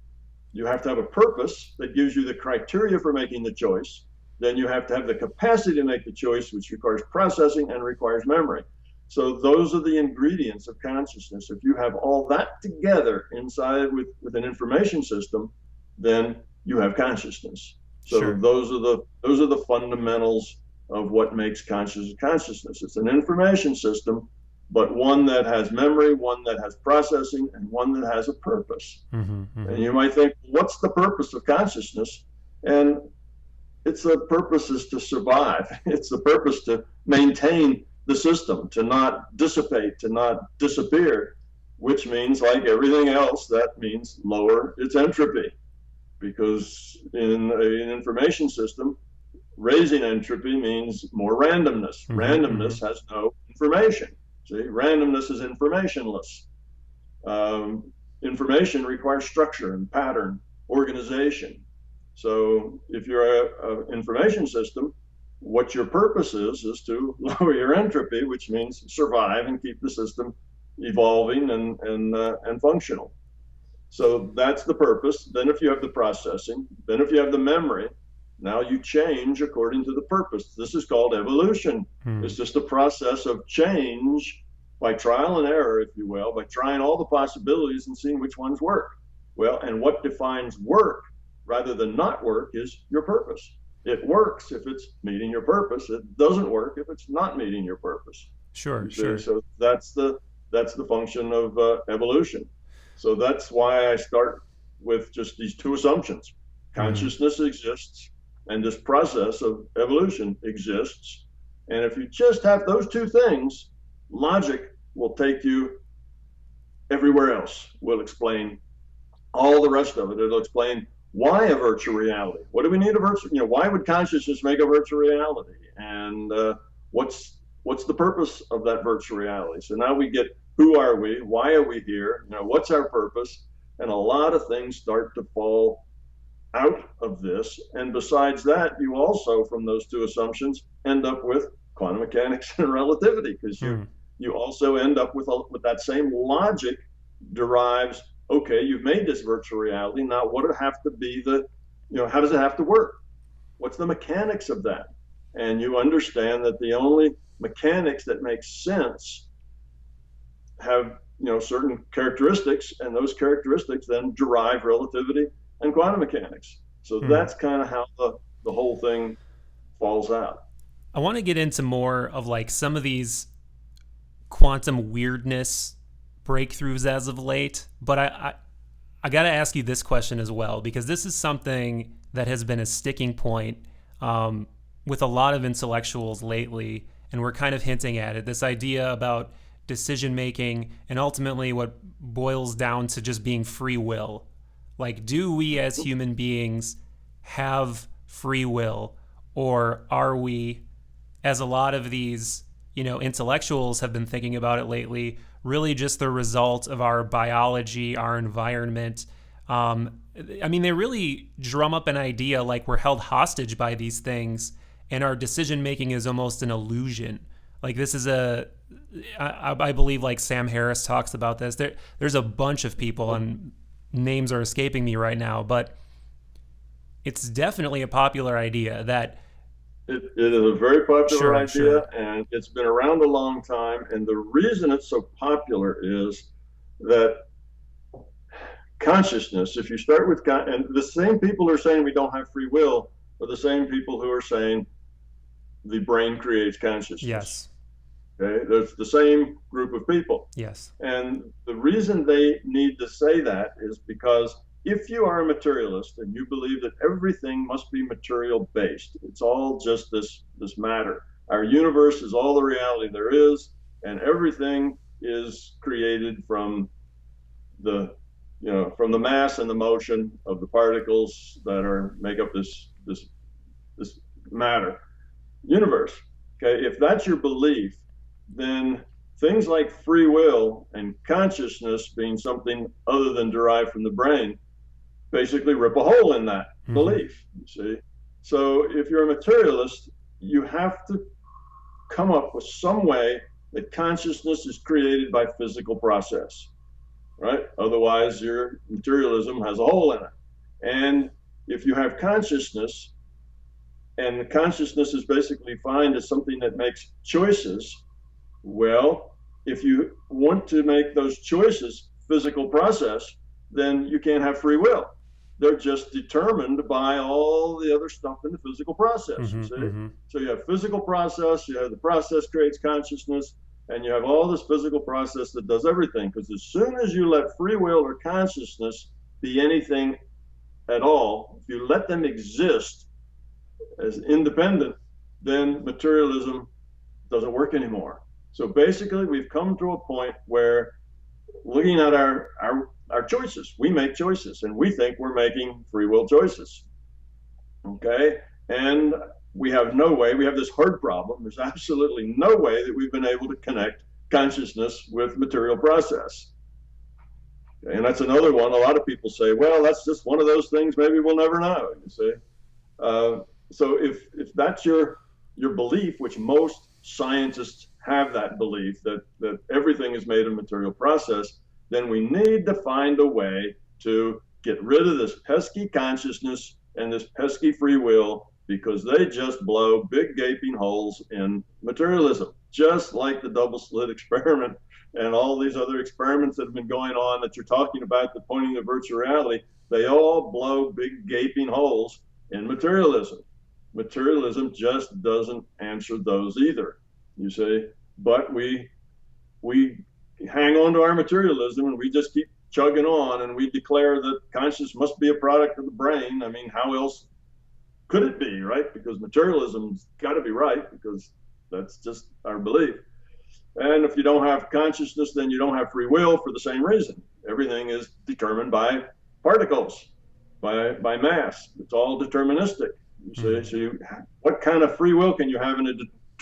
You have to have a purpose that gives you the criteria for making the choice. Then you have to have the capacity to make the choice, which requires processing and requires memory. So those are the ingredients of consciousness. If you have all that together inside with an information system, then you have consciousness. So Sure. those are the fundamentals of what makes consciousness. It's an information system, but one that has memory, one that has processing, and one that has a purpose. And you might think, what's the purpose of consciousness? And the purpose is to survive. It's the purpose to maintain the system, to not dissipate, to not disappear, which means, like everything else, that means lower its entropy. Because in an information system, raising entropy means more randomness. Randomness has no information. See, randomness is informationless. Information requires structure and pattern, organization. So if you're an information system, what your purpose is to lower your entropy, which means survive and keep the system evolving and functional. So that's the purpose. Then if you have the processing, then if you have the memory, now you change according to the purpose. This is called evolution. It's just a process of change by trial and error, if you will, by trying all the possibilities and seeing which ones work. Well, and what defines work rather than not work is your purpose. It works if it's meeting your purpose. It doesn't work if it's not meeting your purpose. Sure. So that's the function of evolution. So that's why I start with just these two assumptions. Consciousness exists, and this process of evolution exists. And if you just have those two things, logic will take you everywhere else. We'll explain all the rest of it. It'll explain why a virtual reality. What do we need a virtual? Why would consciousness make a virtual reality? And what's the purpose of that virtual reality? So now we get, who are we? Why are we here? What's our purpose? And a lot of things start to fall out of this. And besides that, you also, from those two assumptions, end up with quantum mechanics and relativity, because you also end up with that same logic derives. Okay, you've made this virtual reality. Now, what would it have to be how does it have to work? What's the mechanics of that? and you understand that the only mechanics that make sense have certain characteristics, and those characteristics then derive relativity and quantum mechanics. So that's kind of how the whole thing falls out. I want to get into more of like some of these quantum weirdness breakthroughs as of late, but I got to ask you this question as well, because this is something that has been a sticking point with a lot of intellectuals lately, and we're kind of hinting at it, this idea about decision making and ultimately what boils down to just being free will. Like, do we as human beings have free will, or are we, as a lot of these intellectuals have been thinking about it lately, really just the result of our biology, our environment? They really drum up an idea like we're held hostage by these things, and our decision making is almost an illusion. Like, this is I believe, like Sam Harris talks about this. There's a bunch of people, and names are escaping me right now, but it's definitely a popular idea that it is a very popular idea, sure. And it's been around a long time. And the reason it's so popular is that consciousness, if you start with, and the same people who are saying we don't have free will are the same people who are saying the brain creates consciousness. Yes. Okay, there's the same group of people. Yes. And the reason they need to say that is because if you are a materialist and you believe that everything must be material based, it's all just this matter. Our universe is all the reality there is, and everything is created from the mass and the motion of the particles that make up this matter universe. Okay, if that's your belief, then things like free will and consciousness being something other than derived from the brain basically rip a hole in that belief, you see. So if you're a materialist, you have to come up with some way that consciousness is created by physical process, right? Otherwise, your materialism has a hole in it. And if you have consciousness, and the consciousness is basically defined as something that makes choices, well, if you want to make those choices physical process, then you can't have free will. They're just determined by all the other stuff in the physical process, you see? So you have physical process, you have the process creates consciousness, and you have all this physical process that does everything. Because as soon as you let free will or consciousness be anything at all, if you let them exist as independent, then materialism doesn't work anymore. So basically, we've come to a point where, looking at our choices, we make choices, and we think we're making free will choices. Okay? And we have no way, we have this hard problem. There's absolutely no way that we've been able to connect consciousness with material process. Okay? And that's another one. A lot of people say, well, that's just one of those things, maybe we'll never know, you see. So if that's your belief, which most scientists have that belief, that everything is made of material process, then we need to find a way to get rid of this pesky consciousness and this pesky free will, because they just blow big gaping holes in materialism, just like the double slit experiment and all these other experiments that have been going on that you're talking about, that pointing to virtual reality. They all blow big gaping holes in materialism. Materialism just doesn't answer those either, you see. But we hang on to our materialism, and we just keep chugging on, and we declare that consciousness must be a product of the brain. I mean, how else could it be, right? Because materialism's got to be right, because that's just our belief. And if you don't have consciousness, then you don't have free will for the same reason. Everything is determined by particles, by mass. It's all deterministic. You see, so what kind of free will can you have in a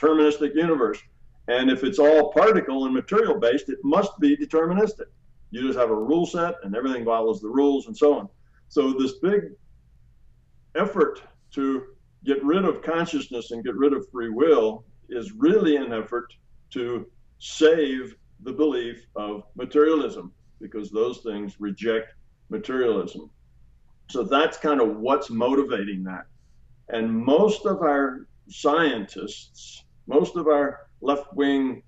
deterministic universe? And if it's all particle and material based, it must be deterministic. You just have a rule set, and everything follows the rules, and so on. So this big effort to get rid of consciousness and get rid of free will is really an effort to save the belief of materialism, because those things reject materialism. So that's kind of what's motivating that. And most of our scientists, most of our left-wing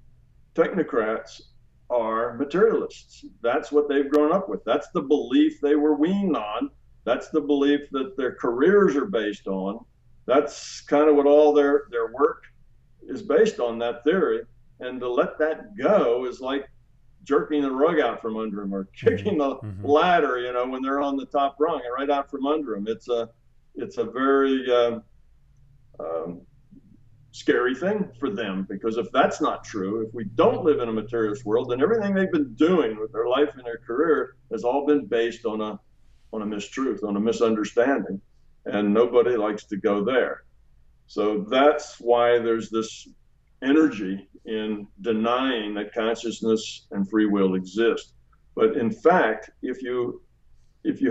technocrats are materialists. That's what they've grown up with. That's the belief they were weaned on. That's the belief that their careers are based on. That's kind of what all their work is based on, that theory. And to let that go is like jerking the rug out from under them, or kicking the ladder, when they're on the top rung, and right out from under them. It's a very scary thing for them, because if that's not true, if we don't live in a materialist world, then everything they've been doing with their life and their career has all been based on a mistruth, on a misunderstanding, and nobody likes to go there. So that's why there's this energy in denying that consciousness and free will exist. But in fact, if you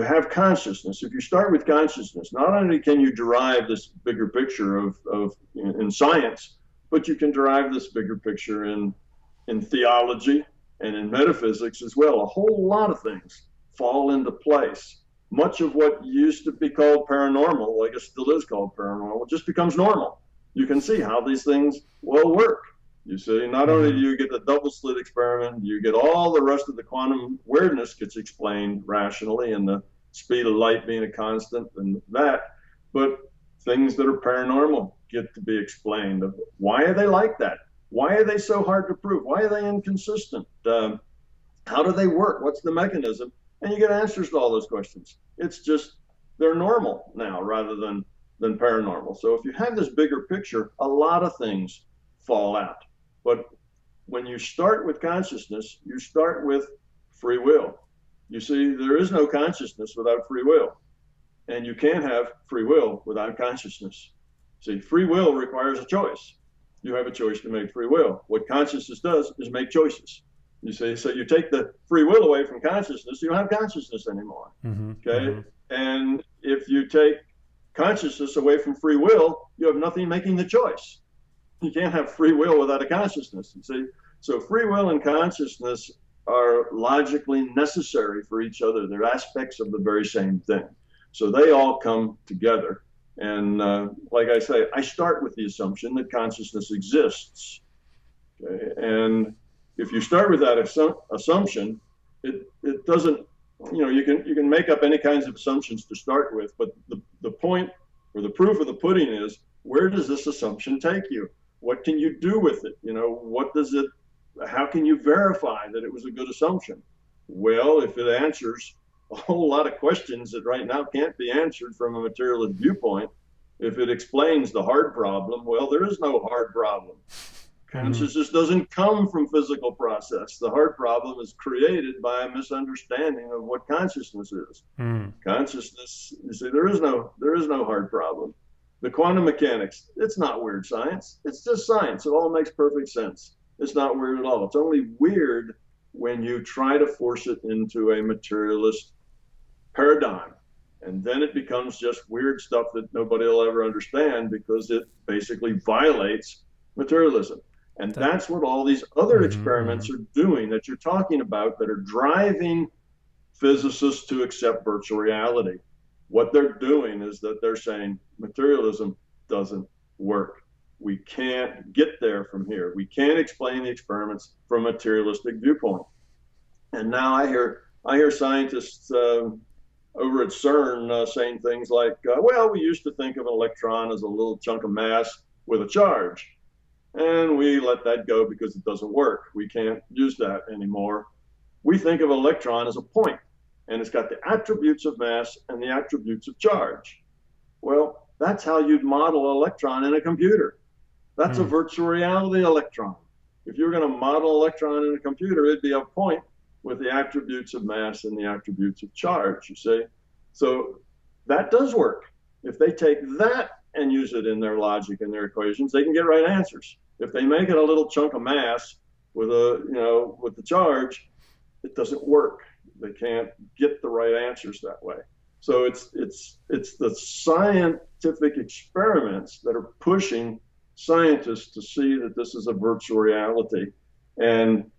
have consciousness, if you start with consciousness, not only can you derive this bigger picture in science, but you can derive this bigger picture in theology and in metaphysics as well. A whole lot of things fall into place. Much of what used to be called paranormal, I guess still is called paranormal, just becomes normal. You can see how these things will work. You see, not only do you get the double slit experiment, you get all the rest of the quantum weirdness gets explained rationally, and the speed of light being a constant and that, but things that are paranormal get to be explained. Why are they like that? Why are they so hard to prove? Why are they inconsistent? How do they work? What's the mechanism? And you get answers to all those questions. It's just, they're normal now rather than paranormal. So if you have this bigger picture, a lot of things fall out. But when you start with consciousness, you start with free will. You see, there is no consciousness without free will. And you can't have free will without consciousness. See, free will requires a choice. You have a choice to make free will. What consciousness does is make choices. You see, so you take the free will away from consciousness, you don't have consciousness anymore. Okay? And if you take consciousness away from free will, you have nothing making the choice. You can't have free will without a consciousness, you see. So free will and consciousness are logically necessary for each other. They're aspects of the very same thing. So they all come together. And like I say, I start with the assumption that consciousness exists. Okay? And if you start with that assumption, it doesn't, you can make up any kinds of assumptions to start with, but the point or the proof of the pudding is, where does this assumption take you? What can you do with it? How can you verify that it was a good assumption? Well, if it answers a whole lot of questions that right now can't be answered from a materialist viewpoint, if it explains the hard problem, well, there is no hard problem. Consciousness doesn't come from physical process. The hard problem is created by a misunderstanding of what consciousness is. Consciousness, you see, there is no hard problem. The quantum mechanics, it's not weird science. It's just science. It all makes perfect sense. It's not weird at all. It's only weird when you try to force it into a materialist paradigm. And then it becomes just weird stuff that nobody will ever understand, because it basically violates materialism. And that's what all these other experiments are doing that you're talking about, that are driving physicists to accept virtual reality. What they're doing is that they're saying materialism doesn't work. We can't get there from here. We can't explain the experiments from a materialistic viewpoint. And now I hear scientists over at CERN saying things like, well, we used to think of an electron as a little chunk of mass with a charge. And we let that go because it doesn't work. We can't use that anymore. We think of an electron as a point, and it's got the attributes of mass and the attributes of charge. Well, that's how you'd model an electron in a computer. That's a virtual reality electron. If you're going to model an electron in a computer, it'd be a point with the attributes of mass and the attributes of charge, you see. So that does work. If they take that and use it in their logic and their equations, they can get right answers. If they make it a little chunk of mass with the charge, it doesn't work. They can't get the right answers that way. So it's the scientific experiments that are pushing scientists to see that this is a virtual reality. And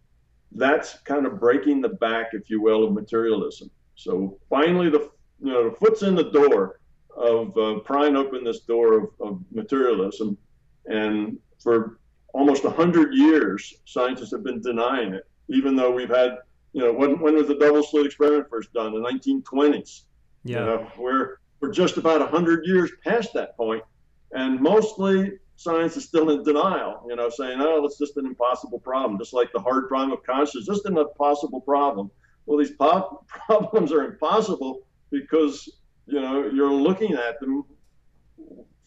that's kind of breaking the back, if you will, of materialism. So finally, the foot's in the door of prying open this door of materialism. And for almost 100 years, scientists have been denying it, even though we've had, when was the double slit experiment first done? The 1920s. Yeah. We're just about 100 years past that point, and mostly science is still in denial, saying, oh, it's just an impossible problem, just like the hard problem of consciousness, just an impossible problem. Well, these problems are impossible because, you're looking at them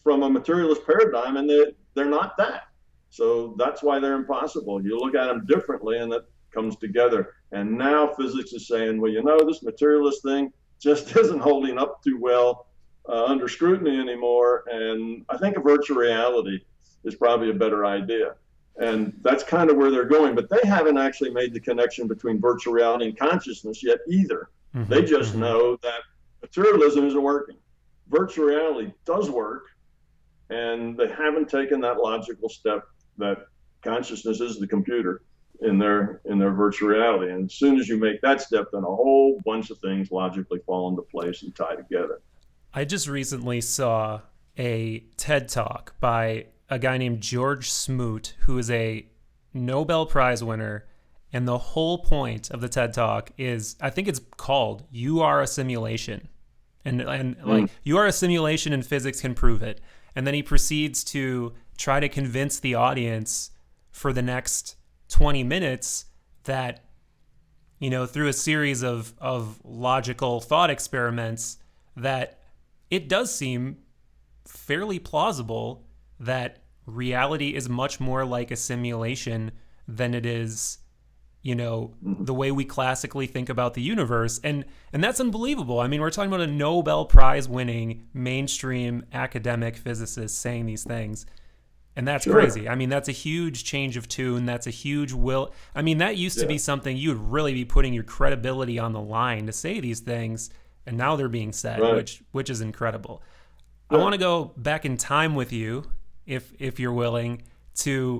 from a materialist paradigm, and they're not that. So that's why they're impossible. You look at them differently, and that comes together. And now physics is saying, well, this materialist thing just isn't holding up too well under scrutiny anymore. And I think a virtual reality is probably a better idea. And that's kind of where they're going. But they haven't actually made the connection between virtual reality and consciousness yet either. Mm-hmm, they just know that materialism isn't working. Virtual reality does work. And they haven't taken that logical step that consciousness is the computer in their virtual reality. And as soon as you make that step, then a whole bunch of things logically fall into place and tie together. I just recently saw a TED Talk by a guy named George Smoot, who is a Nobel Prize winner. And the whole point of the TED Talk is, I think it's called, You Are a Simulation. And like, you are a simulation and physics can prove it. And then he proceeds to try to convince the audience for the next 20 minutes that, through a series of logical thought experiments, that it does seem fairly plausible that reality is much more like a simulation than it is, the way we classically think about the universe. And that's unbelievable. I mean, we're talking about a Nobel Prize winning mainstream academic physicist saying these things. And that's crazy. I mean, that's a huge change of tune. That's a huge will. I mean, that used to be something you would really be putting your credibility on the line to say these things. And now they're being said, which is incredible. I want to go back in time with you, if you're willing, to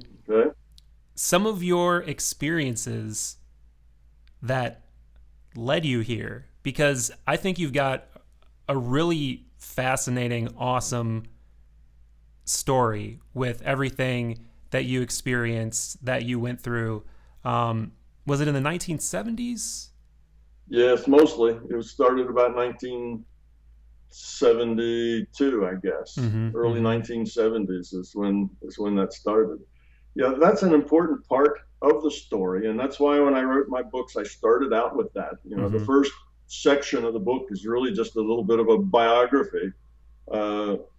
some of your experiences that led you here, because I think you've got a really fascinating, awesome story with everything that you experienced, that you went through. Was it in the 1970s? Yes, mostly. It was started about 1972, I guess. Early 1970s is when that started. Yeah, that's an important part of the story, and that's why when I wrote my books, I started out with that. The first section of the book is really just a little bit of a biography,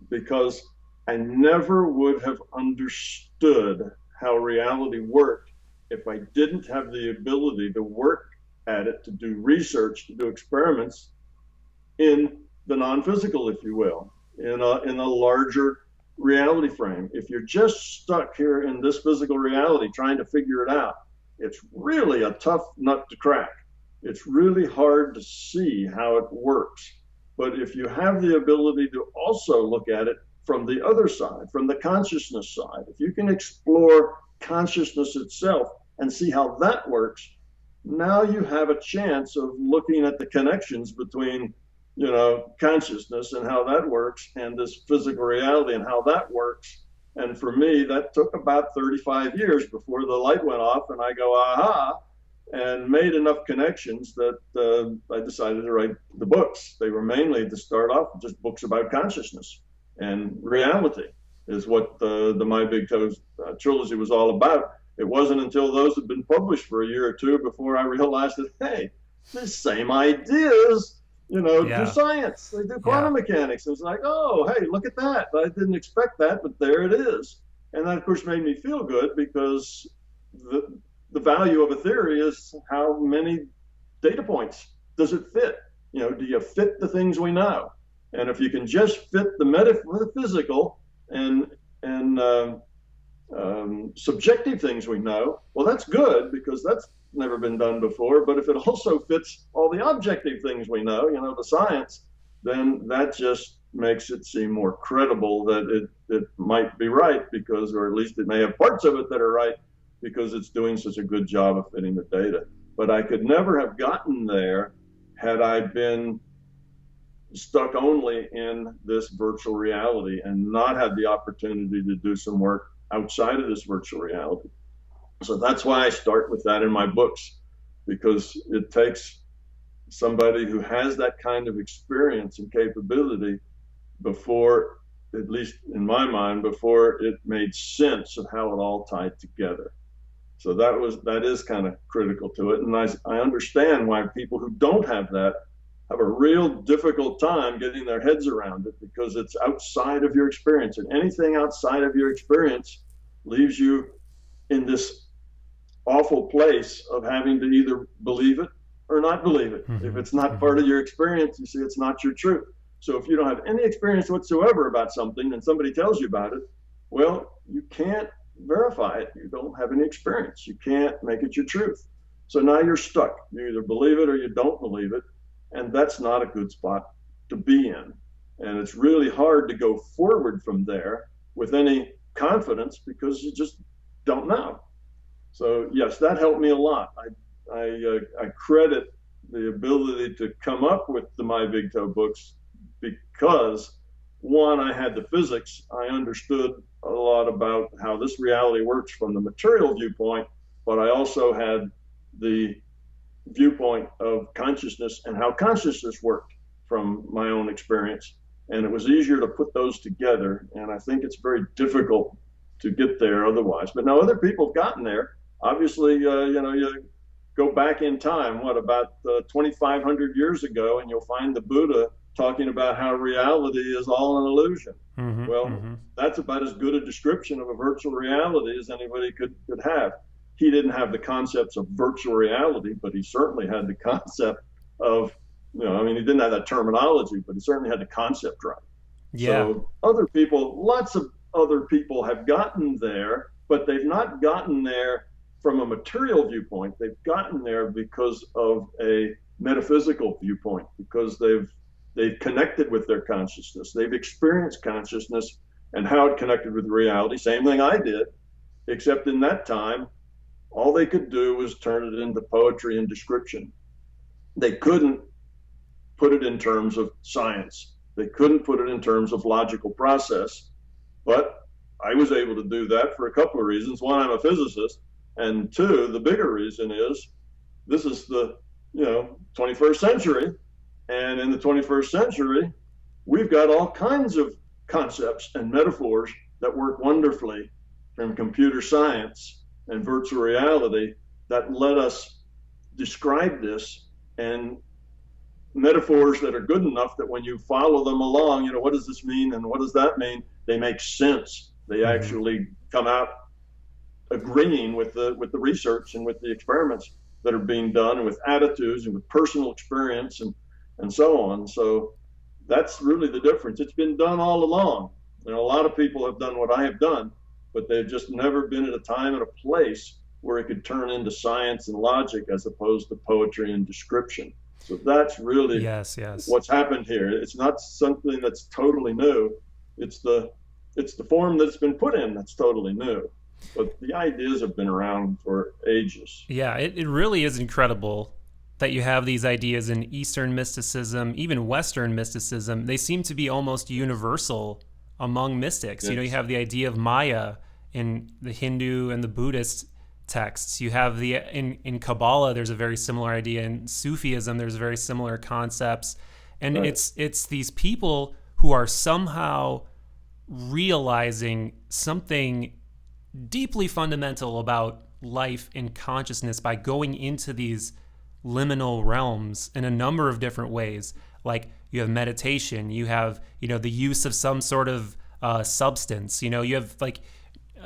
because I never would have understood how reality worked if I didn't have the ability to work at it, to do research, to do experiments in the non-physical, if you will, in a larger reality frame. If you're just stuck here in this physical reality trying to figure it out, it's really a tough nut to crack. It's really hard to see how it works. But if you have the ability to also look at it from the other side, from the consciousness side, if you can explore consciousness itself and see how that works, now you have a chance of looking at the connections between consciousness and how that works, and this physical reality and how that works. And for me, that took about 35 years before the light went off and I go, aha, and made enough connections that I decided to write the books. They were mainly, to start off, just books about consciousness, and reality is what the My Big Toes trilogy was all about. It wasn't until those had been published for a year or two before I realized that, hey, the same ideas do science. They do quantum mechanics. It's like, oh, hey, look at that. I didn't expect that, but there it is. And that, of course, made me feel good, because the value of a theory is how many data points does it fit? Do you fit the things we know? And if you can just fit the metaphysical and subjective things we know, well, that's good, because that's never been done before. But if it also fits all the objective things we know, the science, then that just makes it seem more credible that it might be right, because, or at least it may have parts of it that are right, because it's doing such a good job of fitting the data. But I could never have gotten there had I been stuck only in this virtual reality and not had the opportunity to do some work outside of this virtual reality. So that's why I start with that in my books, because it takes somebody who has that kind of experience and capability before, at least in my mind, before it made sense of how it all tied together. So that is kind of critical to it. And I understand why people who don't have that have a real difficult time getting their heads around it, because it's outside of your experience, and anything outside of your experience leaves you in this awful place of having to either believe it or not believe it. If it's not part of your experience, you see, it's not your truth. So if you don't have any experience whatsoever about something and somebody tells you about it, well, you can't verify it. You don't have any experience. You can't make it your truth. So now you're stuck. You either believe it or you don't believe it. And that's not a good spot to be in. And it's really hard to go forward from there with any confidence, because you just don't know. So yes, that helped me a lot. I credit the ability to come up with the My Big Toe books because, one, I had the physics. I understood a lot about how this reality works from the material viewpoint, but I also had the viewpoint of consciousness and how consciousness worked from my own experience. And it was easier to put those together. And I think it's very difficult to get there otherwise. But now other people have gotten there. Obviously, you go back in time, about 2,500 years ago, and you'll find the Buddha talking about how reality is all an illusion. That's about as good a description of a virtual reality as anybody could have. He didn't have the concepts of virtual reality, but he certainly had the concept of, he didn't have that terminology, but he certainly had the concept right. Yeah. So lots of other people have gotten there, but they've not gotten there from a material viewpoint. They've gotten there because of a metaphysical viewpoint, because they've connected with their consciousness. They've experienced consciousness and how it connected with reality. Same thing I did, except in that time, all they could do was turn it into poetry and description. They couldn't put it in terms of science. They couldn't put it in terms of logical process. But I was able to do that for a couple of reasons. One, I'm a physicist. And two, the bigger reason is this is the 21st century. And in the 21st century, we've got all kinds of concepts and metaphors that work wonderfully from computer science and virtual reality that let us describe this, and metaphors that are good enough that when you follow them along, what does this mean and what does that mean? They make sense. They actually come out agreeing with the research and with the experiments that are being done, and with attitudes and with personal experience and so on. So that's really the difference. It's been done all along. A lot of people have done what I have done, but they've just never been at a time and a place where it could turn into science and logic as opposed to poetry and description. So that's really what's happened here. It's not something that's totally new. It's the form that's been put in that's totally new. But the ideas have been around for ages. Yeah, it really is incredible that you have these ideas in Eastern mysticism, even Western mysticism. They seem to be almost universal among mystics. Yes. You have the idea of Maya in the Hindu and the Buddhist texts. You have in Kabbalah, there's a very similar idea. In Sufism, there's very similar concepts. And it's these people who are somehow realizing something deeply fundamental about life and consciousness by going into these liminal realms in a number of different ways. Like you have meditation, you have the use of some sort of substance. You have like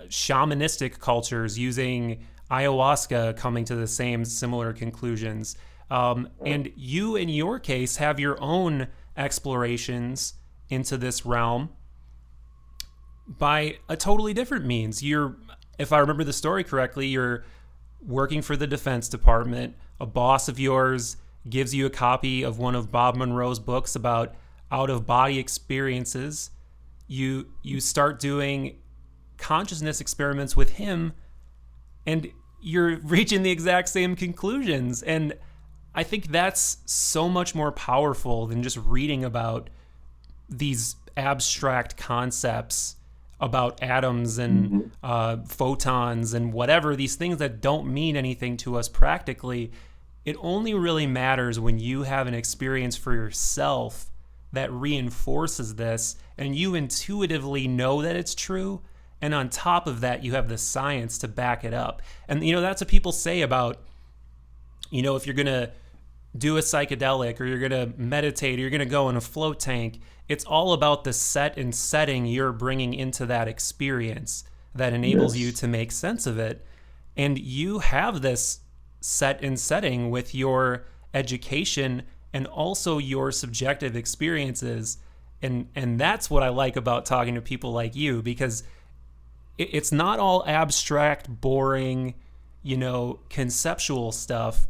shamanistic cultures using ayahuasca, coming to the same similar conclusions. And you, in your case, have your own explorations into this realm by a totally different means. If I remember the story correctly, you're working for the Defense Department. A boss of yours gives you a copy of one of Bob Monroe's books about out-of-body experiences. You start doing consciousness experiments with him, and you're reaching the exact same conclusions. And I think that's so much more powerful than just reading about these abstract concepts about atoms and photons and whatever, these things that don't mean anything to us practically. It only really matters when you have an experience for yourself that reinforces this and you intuitively know that it's true. And on top of that, you have the science to back it up. And, that's what people say about, if you're going to do a psychedelic or you're going to meditate or you're going to go in a float tank, it's all about the set and setting you're bringing into that experience that enables you to make sense of it. And you have this set and setting with your education and also your subjective experiences. And that's what I like about talking to people like you, because it's not all abstract, boring, conceptual stuff.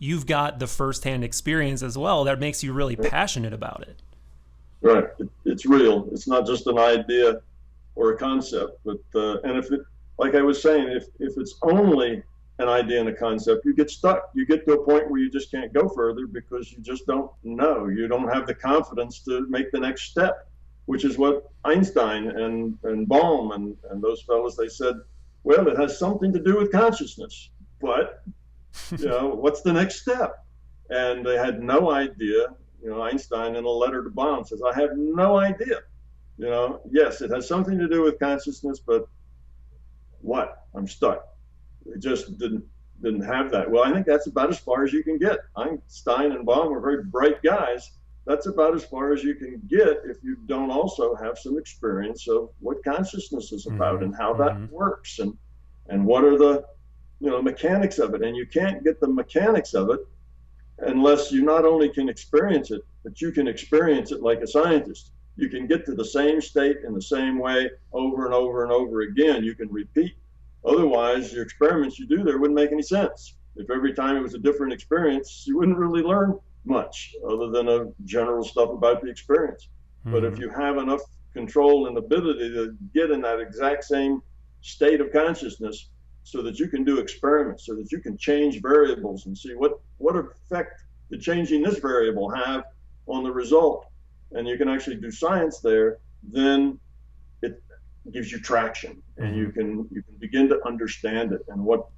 You've got the firsthand experience as well that makes you really passionate about it. Right. It's real. It's not just an idea or a concept. But and if it, like I was saying, if it's only an idea and a concept, you get stuck. You get to a point where you just can't go further because you just don't know. You don't have the confidence to make the next step, which is what Einstein and Bohm and those fellows, they said, well, it has something to do with consciousness, but what's the next step? And they had no idea. Einstein in a letter to Bohm says, I have no idea. Yes, it has something to do with consciousness, but what? I'm stuck. It just didn't have that. Well, I think that's about as far as you can get. Einstein and Bohm were very bright guys. That's about as far as you can get if you don't also have some experience of what consciousness is about and how that works and what are the mechanics of it. And you can't get the mechanics of it unless you not only can experience it, but you can experience it like a scientist. You can get to the same state in the same way over and over and over again. You can repeat. Otherwise, your experiments you do there wouldn't make any sense. If every time it was a different experience, you wouldn't really learn much other than a general stuff about the experience. But if you have enough control and ability to get in that exact same state of consciousness so that you can do experiments, so that you can change variables and see what effect the changing this variable have on the result, and you can actually do science there, then it gives you traction and you can begin to understand it and what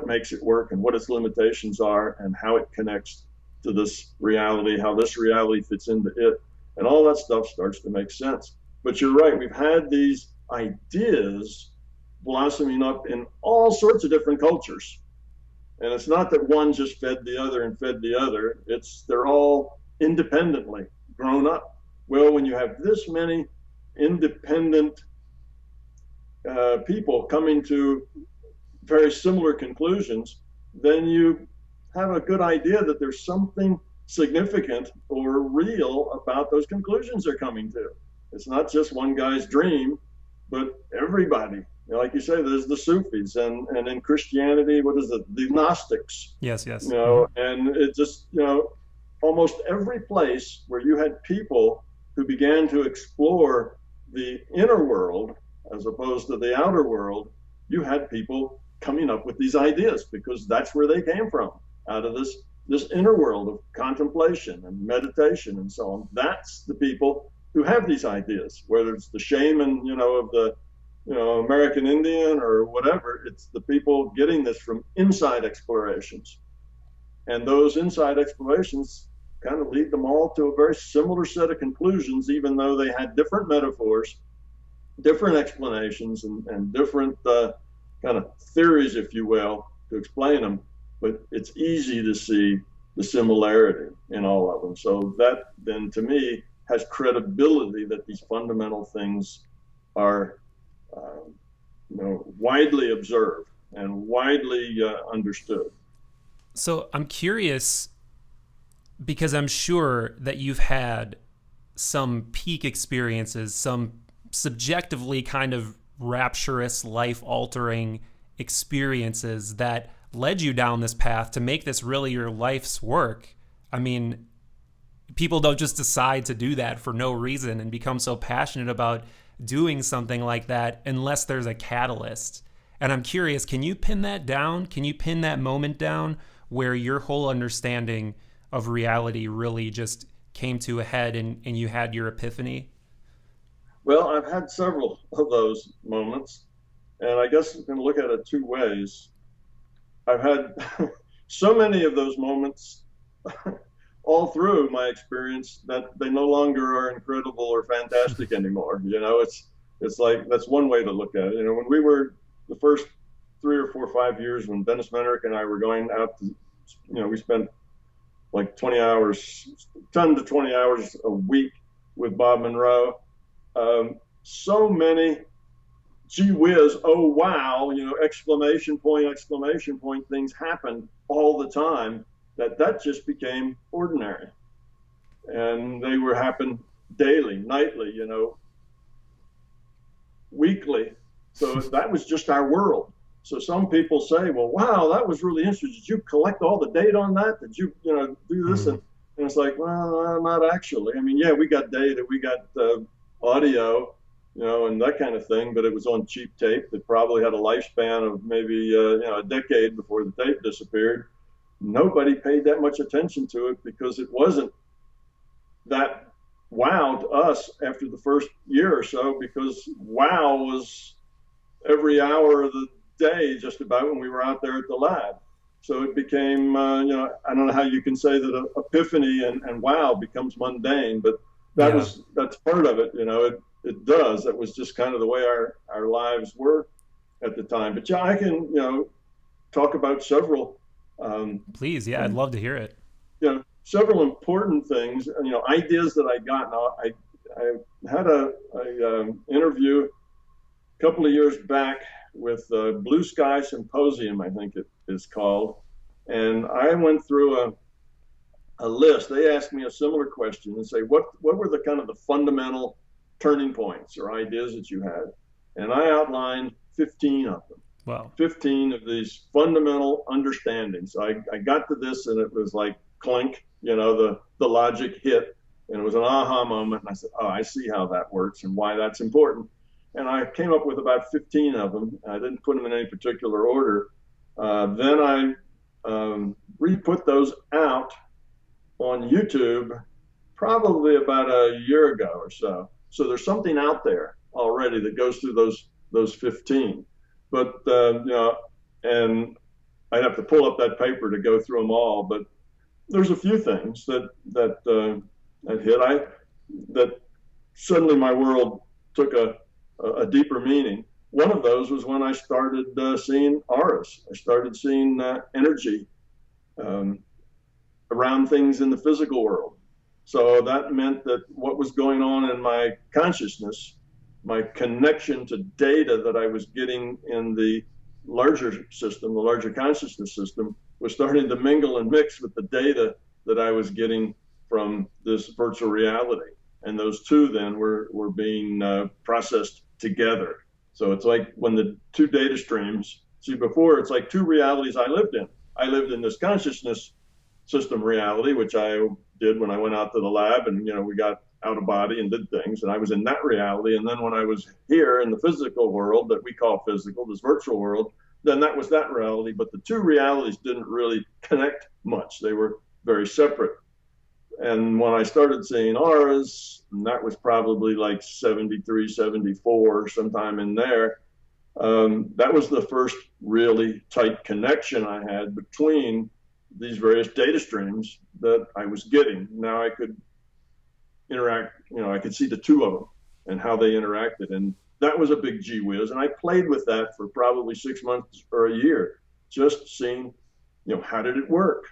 makes it work and what its limitations are and how it connects to this reality, how this reality fits into it, and all that stuff starts to make sense. But you're right, we've had these ideas blossoming up in all sorts of different cultures. And it's not that one just fed the other and fed the other. They're all independently grown up. Well, when you have this many independent people coming to very similar conclusions, then you have a good idea that there's something significant or real about those conclusions they're coming to. It's not just one guy's dream, but everybody. Like you say, there's the Sufis, and in Christianity, what is it? The Gnostics. Yes. And it just, almost every place where you had people who began to explore the inner world as opposed to the outer world, you had people coming up with these ideas because that's where they came from, out of this inner world of contemplation and meditation and so on. That's the people who have these ideas, whether it's the shaman, of the American Indian or whatever. It's the people getting this from inside explorations. And those inside explorations kind of lead them all to a very similar set of conclusions, even though they had different metaphors, different explanations, and different kind of theories, if you will, to explain them. But it's easy to see the similarity in all of them. So that then, to me, has credibility that these fundamental things are widely observed and widely understood. So I'm curious, because I'm sure that you've had some peak experiences, some subjectively kind of rapturous, life-altering experiences that led you down this path to make this really your life's work. I mean, people don't just decide to do that for no reason and become so passionate about doing something like that unless there's a catalyst. And I'm curious, can you pin that down? Can you pin that moment down where your whole understanding of reality really just came to a head and you had your epiphany? Well, I've had several of those moments, and I guess you can look at it two ways. I've had so many of those moments all through my experience that they no longer are incredible or fantastic anymore. It's like that's one way to look at it. When we were the first 3 or 4 or 5 years when Dennis Menrick and I were going out to, we spent like 20 hours, 10 to 20 hours a week with Bob Monroe. So many gee whiz, oh wow, exclamation point things happened all the time that just became ordinary. And they were happen daily, nightly, weekly. So that was just our world. So some people say, well, wow, that was really interesting. Did you collect all the data on that? Did you, do this? And it's like, well, not actually. I mean, yeah, we got data, we got audio, and that kind of thing, but it was on cheap tape that probably had a lifespan of maybe, a decade before the tape disappeared. Nobody paid that much attention to it because it wasn't that wow to us after the first year or so, because wow was every hour of the day just about when we were out there at the lab. So it became, I don't know how you can say that a epiphany and wow becomes mundane, but that's part of it, it does. That was just kind of the way our lives were at the time. But yeah, I can, talk about several. Please, yeah, I'd love to hear it. Several important things, ideas that I got. Now, I had a interview a couple of years back with Blue Sky Symposium, I think it is called, and I went through a list. They asked me a similar question and say, what were the kind of the fundamental turning points or ideas that you had? And I outlined 15 of them. Wow. 15 of these fundamental understandings. I got to this and it was like clink, the logic hit, and it was an aha moment. And I said, oh, I see how that works and why that's important. And I came up with about 15 of them. I didn't put them in any particular order. Then I re-put those out on YouTube probably about a year ago or so. So there's something out there already that goes through those 15. But, and I'd have to pull up that paper to go through them all. But there's a few things that hit. That suddenly my world took a deeper meaning. One of those was when I started seeing auras. I started seeing energy around things in the physical world. So that meant that what was going on in my consciousness, my connection to data that I was getting in the larger system, the larger consciousness system, was starting to mingle and mix with the data that I was getting from this virtual reality. And those two then were being processed together. So it's like when the two data streams, see before it's like two realities I lived in. I lived in this consciousness system reality, which I did when I went out to the lab and, we got out of body and did things. And I was in that reality. And then when I was here in the physical world that we call physical, this virtual world, then that was that reality. But the two realities didn't really connect much. They were very separate. And when I started seeing auras, and that was probably like 73, 74, sometime in there, that was the first really tight connection I had between these various data streams that I was getting. Now I could interact, I could see the two of them and how they interacted. And that was a big gee whiz. And I played with that for probably 6 months or a year, just seeing, how did it work?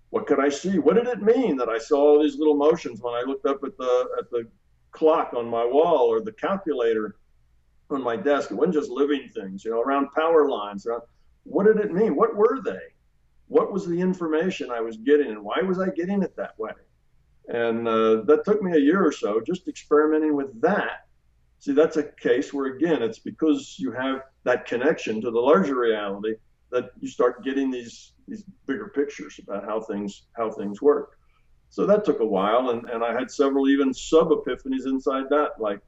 What could I see? What did it mean that I saw all these little motions when I looked up at the clock on my wall or the calculator on my desk? It wasn't just living things, around power lines. What did it mean? What were they? What was the information I was getting, and why was I getting it that way? And that took me a year or so just experimenting with that. See, that's a case where, again, it's because you have that connection to the larger reality that you start getting these bigger pictures about how things work. So that took a while, and I had several even sub-epiphanies inside that, like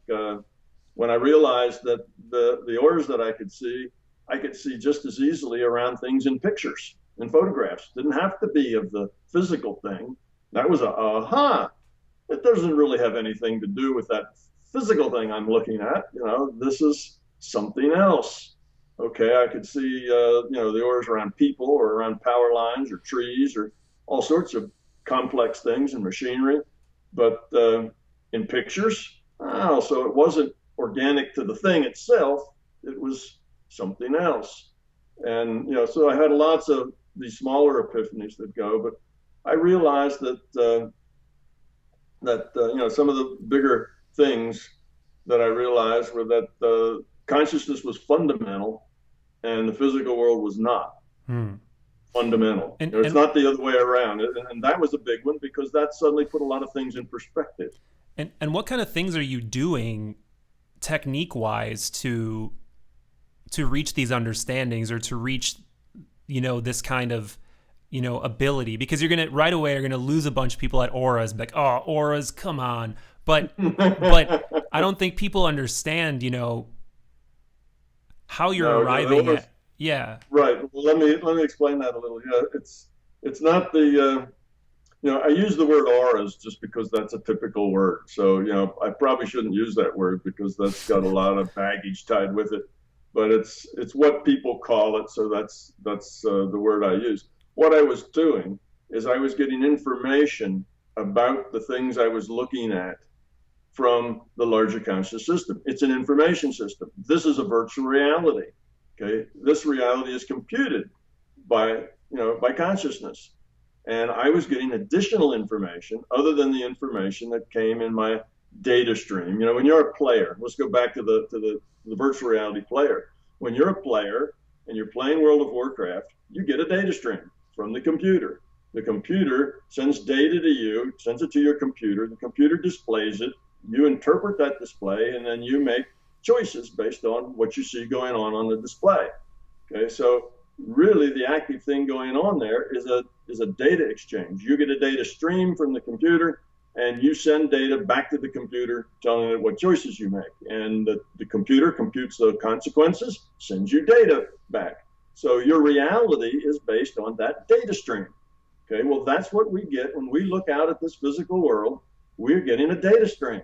when I realized that the auras that I could see just as easily around things in pictures, in photographs. Didn't have to be of the physical thing. That was a aha. It doesn't really have anything to do with that physical thing I'm looking at. This is something else. Okay, I could see, the auras around people or around power lines or trees or all sorts of complex things and machinery. But in pictures, oh, so it wasn't organic to the thing itself. It was something else. And, so I had lots of these smaller epiphanies that go, but I realized that some of the bigger things that I realized were that consciousness was fundamental and the physical world was not fundamental. It's not the other way around. And that was a big one because that suddenly put a lot of things in perspective. And what kind of things are you doing technique-wise to reach these understandings or to reach, this kind of, ability? Because right away you're gonna lose a bunch of people at auras, like, oh, auras, come on. But I don't think people understand, how you're arriving at. Yeah. Right. Well, let me explain that a little. Yeah, it's not the I use the word auras just because that's a typical word. So, I probably shouldn't use that word because that's got a lot of baggage tied with it. But it's what people call it, so that's the word I use. What I was doing is I was getting information about the things I was looking at from the larger conscious system. It's an information system. This is a virtual reality. Okay, this reality is computed by consciousness, and I was getting additional information other than the information that came in my data stream. When you're a player, let's go back to the virtual reality player. When you're a player and you're playing World of Warcraft, you get a data stream from the computer. The computer sends data to you, sends it to your computer. The computer displays it. You interpret that display, and then you make choices based on what you see going on the display. Okay, so really the active thing going on there is a data exchange. You get a data stream from the computer, and you send data back to the computer telling it what choices you make. And the computer computes the consequences, sends you data back. So your reality is based on that data stream. Okay, well, that's what we get when we look out at this physical world. We're getting a data stream,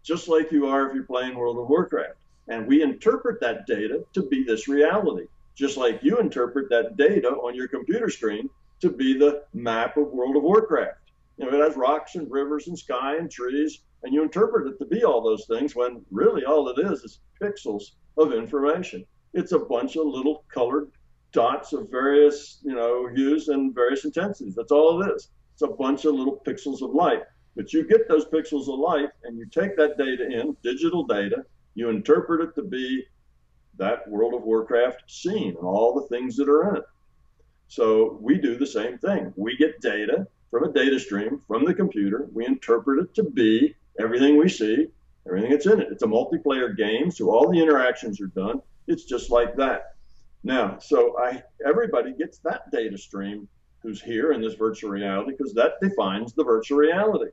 just like you are if you're playing World of Warcraft. And we interpret that data to be this reality, just like you interpret that data on your computer screen to be the map of World of Warcraft. It has rocks and rivers and sky and trees, and you interpret it to be all those things when really all it is pixels of information. It's a bunch of little colored dots of various, hues and various intensities. That's all it is. It's a bunch of little pixels of light. But you get those pixels of light and you take that data in, digital data, you interpret it to be that World of Warcraft scene and all the things that are in it. So we do the same thing. We get data from a data stream from the computer. We interpret it to be everything we see, everything that's in it. It's a multiplayer game, so all the interactions are done. It's just like that. Now, so everybody gets that data stream who's here in this virtual reality because that defines the virtual reality.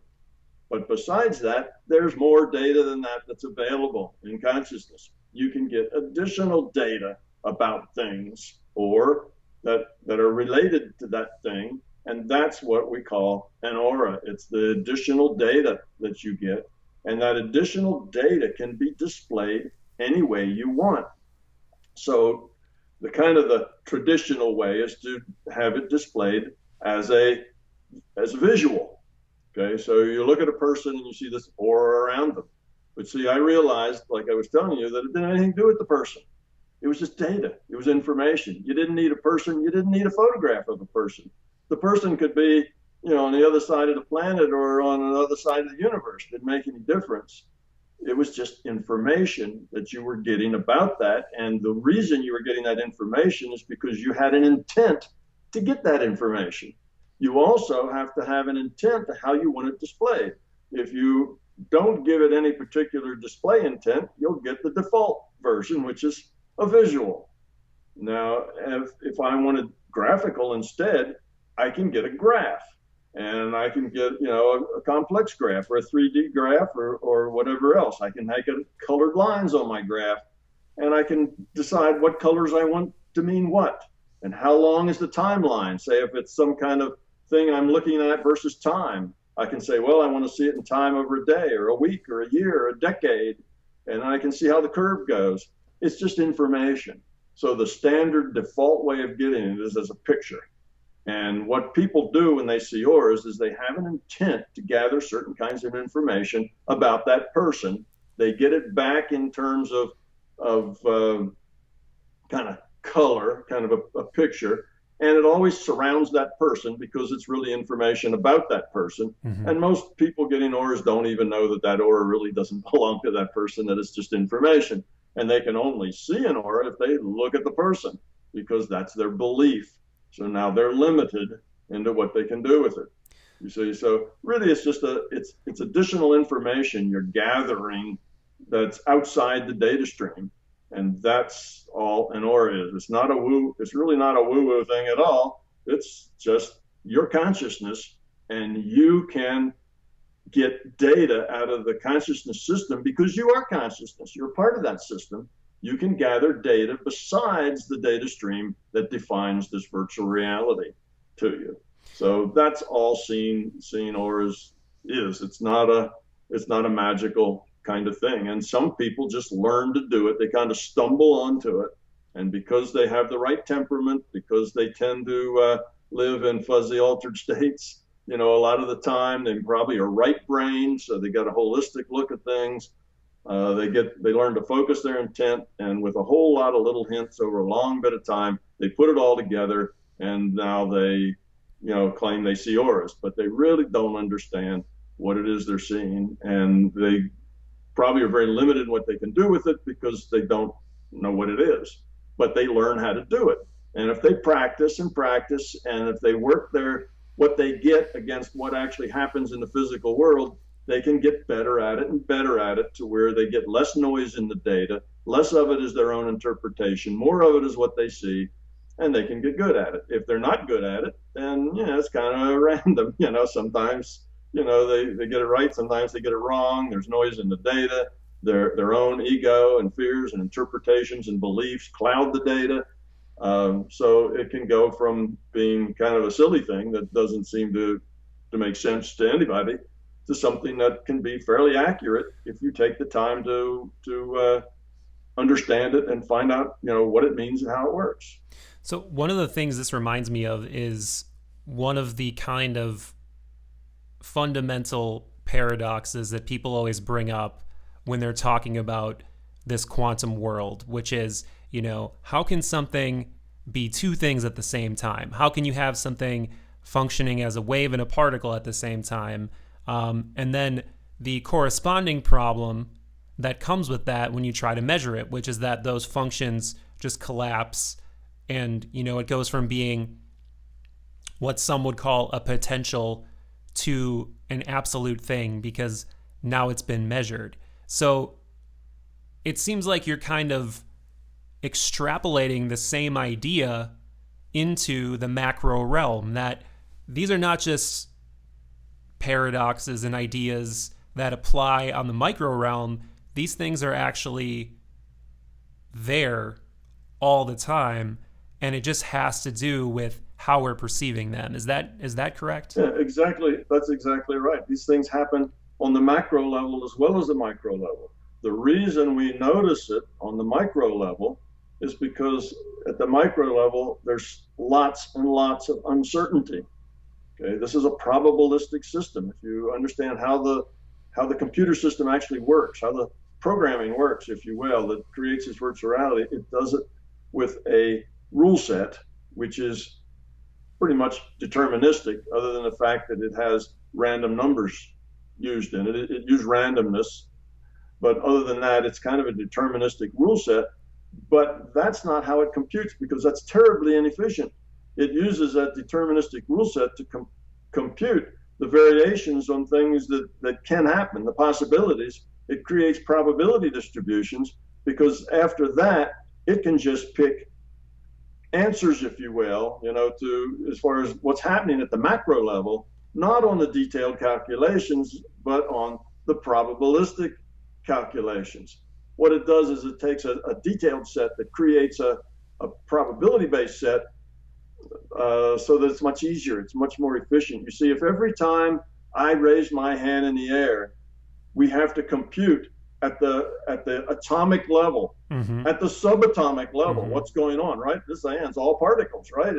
But besides that, there's more data than that that's available in consciousness. You can get additional data about things or that are related to that thing, and that's what we call an aura. It's the additional data that you get, and that additional data can be displayed any way you want. So the traditional way is to have it displayed as a visual. Okay, so you look at a person and you see this aura around them. But see, I realized, like I was telling you, that it didn't have anything to do with the person. It was just data. It was information. You didn't need a person. You didn't need a photograph of a person. The person could be, on the other side of the planet or on another side of the universe. It didn't make any difference. It was just information that you were getting about that. And the reason you were getting that information is because you had an intent to get that information. You also have to have an intent to how you want it displayed. If you don't give it any particular display intent, you'll get the default version, which is a visual. Now, if I wanted graphical instead, I can get a graph. And I can get, a complex graph or a 3D graph or whatever else. I can make colored lines on my graph, and I can decide what colors I want to mean what, and how long is the timeline. Say if it's some kind of thing I'm looking at versus time. I can say, well, I want to see it in time over a day or a week or a year or a decade, and I can see how the curve goes. It's just information. So the standard default way of getting it is as a picture. And what people do when they see auras is they have an intent to gather certain kinds of information about that person. They get it back in terms of kind of color, kind of a picture, and it always surrounds that person because it's really information about that person. Mm-hmm. And most people getting auras don't even know that that aura really doesn't belong to that person, that it's just information. And they can only see an aura if they look at the person because that's their belief. So now they're limited into what they can do with it. You see, so really it's just it's additional information you're gathering that's outside the data stream. And that's all an aura is. It's really not a woo-woo thing at all. It's just your consciousness, and you can get data out of the consciousness system because you are consciousness. You're part of that system. You can gather data besides the data stream that defines this virtual reality to you. So that's all seeing auras is. It's not a magical kind of thing. And some people just learn to do it. They kind of stumble onto it. And because they have the right temperament, because they tend to live in fuzzy altered states, a lot of the time, they probably are right brained, so they got a holistic look at things. They learn to focus their intent, and with a whole lot of little hints over a long bit of time, they put it all together, and now they, claim they see auras, but they really don't understand what it is they're seeing, and they probably are very limited in what they can do with it because they don't know what it is, but they learn how to do it. And if they practice and practice, and if they work what they get against what actually happens in the physical world, they can get better at it and better at it to where they get less noise in the data, less of it is their own interpretation, more of it is what they see, and they can get good at it. If they're not good at it, then it's kind of random. Sometimes they get it right, sometimes they get it wrong. There's noise in the data. Their own ego and fears and interpretations and beliefs cloud the data. So it can go from being kind of a silly thing that doesn't seem to make sense to anybody to something that can be fairly accurate if you take the time to understand it and find out what it means and how it works. So one of the things this reminds me of is one of the kind of fundamental paradoxes that people always bring up when they're talking about this quantum world, which is, how can something be two things at the same time? How can you have something functioning as a wave and a particle at the same time? And then the corresponding problem that comes with that when you try to measure it, which is that those functions just collapse, and it goes from being what some would call a potential to an absolute thing because now it's been measured. So it seems like you're kind of extrapolating the same idea into the macro realm, that these are not just paradoxes and ideas that apply on the micro realm. These things are actually there all the time, and it just has to do with how we're perceiving them. Is that correct? Yeah, exactly. That's exactly right. These things happen on the macro level as well as the micro level. The reason we notice it on the micro level is because at the micro level, there's lots and lots of uncertainty. Okay, this is a probabilistic system. If you understand how the computer system actually works, how the programming works, if you will, that creates this virtual reality, it does it with a rule set, which is pretty much deterministic, other than the fact that it has random numbers used in it. It used randomness, but other than that, it's kind of a deterministic rule set. But that's not how it computes, because that's terribly inefficient. It uses that deterministic rule set to compute the variations on things that can happen, the possibilities. It creates probability distributions, because after that, it can just pick answers, if you will, to as far as what's happening at the macro level, not on the detailed calculations, but on the probabilistic calculations. What it does is it takes a detailed set that creates a probability-based set so that it's much easier. It's much more efficient. You see, if every time I raise my hand in the air, we have to compute at the atomic level, at the subatomic level, what's going on, right? This hand's all particles, right?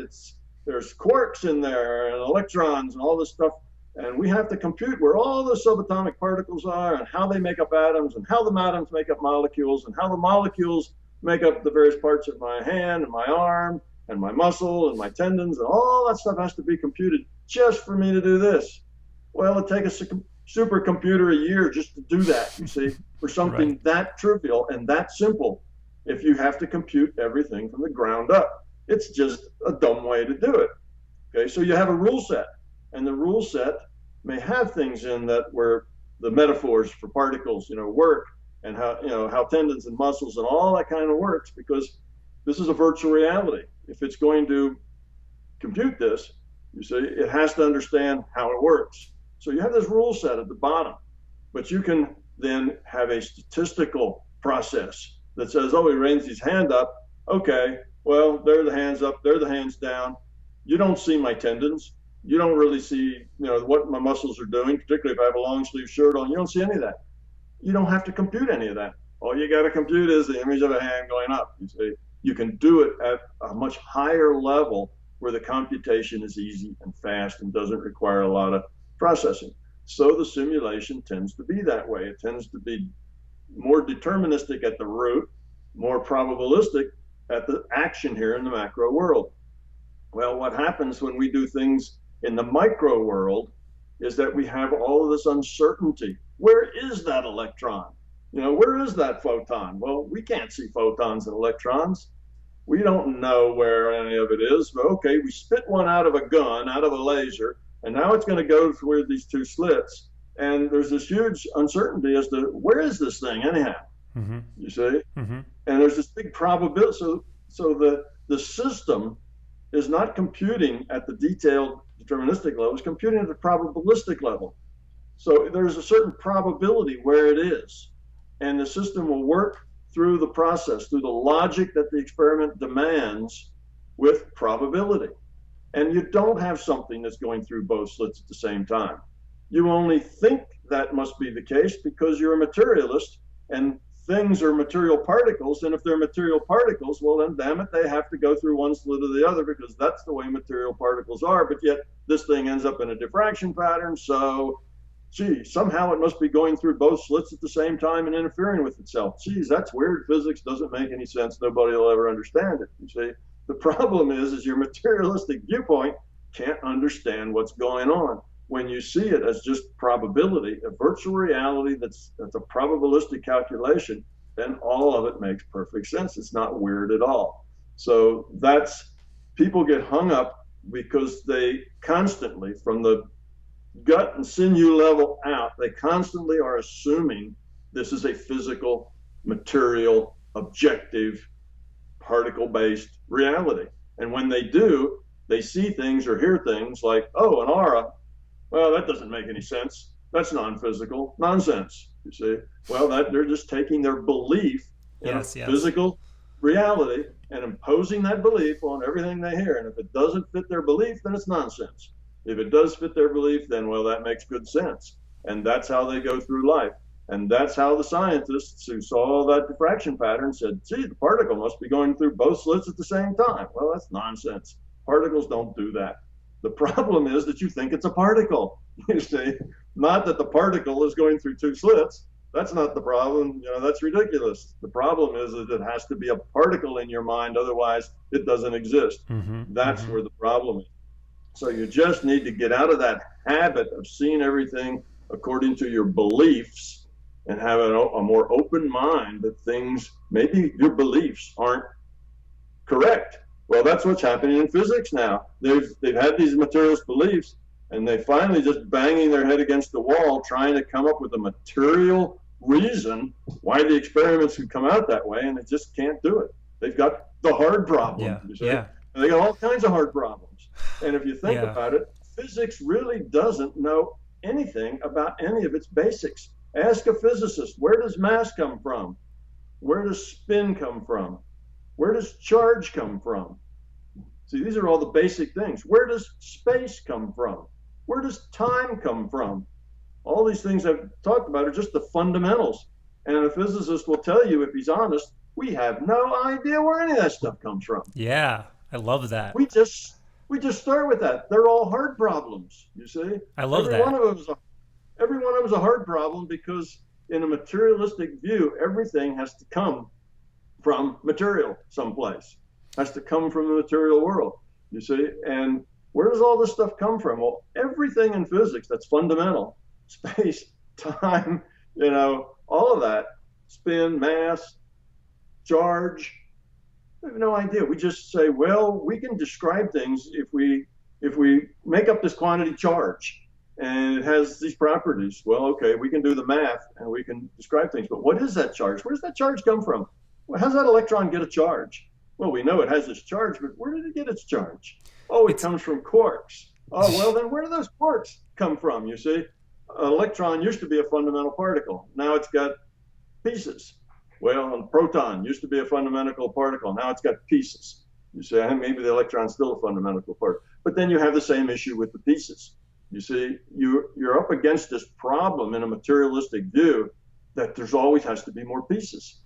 There's quarks in there and electrons and all this stuff. And we have to compute where all the subatomic particles are and how they make up atoms and how the atoms make up molecules and how the molecules make up the various parts of my hand and my arm and my muscle and my tendons, and all that stuff has to be computed just for me to do this. Well, it takes a supercomputer a year just to do that, you see, for something right. that trivial and that simple. If you have to compute everything from the ground up, it's just a dumb way to do it. Okay, so you have a rule set, and the rule set may have things in that where the metaphors for particles, work, and how tendons and muscles and all that kind of works, because this is a virtual reality. If it's going to compute this, you see, it has to understand how it works. So you have this rule set at the bottom, but you can then have a statistical process that says, oh, he raised his hand up. Okay, well, there are the hands up, there are the hands down. You don't see my tendons. You don't really see, what my muscles are doing, particularly if I have a long sleeve shirt on. You don't see any of that. You don't have to compute any of that. All you got to compute is the image of a hand going up. You see, you can do it at a much higher level where the computation is easy and fast and doesn't require a lot of processing. So the simulation tends to be that way. It tends to be more deterministic at the root, more probabilistic at the action here in the macro world. Well, what happens when we do things in the micro world is that we have all of this uncertainty. Where is that electron? Where is that photon? Well, we can't see photons and electrons. We don't know where any of it is, but okay, we spit one out of a gun, out of a laser, and now it's going to go through these two slits. And there's this huge uncertainty as to where is this thing anyhow, you see? And there's this big probability. So the system is not computing at the detailed deterministic level, it's computing at the probabilistic level. So there's a certain probability where it is. And the system will work through the process, through the logic that the experiment demands with probability. And you don't have something that's going through both slits at the same time. You only think that must be the case because you're a materialist and things are material particles. And if they're material particles, well, then damn it, they have to go through one slit or the other because that's the way material particles are. But yet this thing ends up in a diffraction pattern. So somehow it must be going through both slits at the same time and interfering with itself. Geez, that's weird. Physics doesn't make any sense. Nobody will ever understand it. You see, the problem is your materialistic viewpoint can't understand what's going on. When you see it as just probability, a virtual reality that's a probabilistic calculation, then all of it makes perfect sense. It's not weird at all. So people get hung up because they constantly, from the gut and sinew level out, they constantly are assuming this is a physical, material, objective, particle-based reality. And when they do, they see things or hear things like, oh, an aura, well, that doesn't make any sense. That's non-physical nonsense, you see. Well, they're just taking their belief in physical reality and imposing that belief on everything they hear. And if it doesn't fit their belief, then it's nonsense. If it does fit their belief, then, well, that makes good sense. And that's how they go through life. And that's how the scientists who saw that diffraction pattern said, gee, the particle must be going through both slits at the same time. Well, that's nonsense. Particles don't do that. The problem is that you think it's a particle, you see, not that the particle is going through two slits. That's not the problem. That's ridiculous. The problem is that it has to be a particle in your mind. Otherwise, it doesn't exist. That's where the problem is. So you just need to get out of that habit of seeing everything according to your beliefs and have a more open mind that things, maybe your beliefs aren't correct. Well, that's what's happening in physics now. They've had these materialist beliefs, and they finally just banging their head against the wall trying to come up with a material reason why the experiments would come out that way, and they just can't do it. They've got the hard problem. And they got all kinds of hard problems. And if you think about it, physics really doesn't know anything about any of its basics. Ask a physicist, where does mass come from? Where does spin come from? Where does charge come from? See, these are all the basic things. Where does space come from? Where does time come from? All these things I've talked about are just the fundamentals. And a physicist will tell you, if he's honest, we have no idea where any of that stuff comes from. Yeah, I love that. We just start with that. They're all hard problems, you see. I love Every that. one of them is a hard problem because in a materialistic view, everything has to come from material someplace. Has to come from the material world, you see. And where does all this stuff come from? Well, everything in physics that's fundamental, space, time, all of that, spin, mass, charge, we have no idea. We just say, well, we can describe things if we make up this quantity charge and it has these properties. Well, okay, we can do the math and we can describe things. But what is that charge? Where does that charge come from? Well, how does that electron get a charge? Well, we know it has this charge, but where did it get its charge? Oh, it comes from quarks. Oh, well, then where do those quarks come from? You see, an electron used to be a fundamental particle. Now it's got pieces. Well, a proton used to be a fundamental particle. Now it's got pieces. You say, maybe the electron's still a fundamental particle. But then you have the same issue with the pieces. You see, you're up against this problem in a materialistic view that there's always has to be more pieces.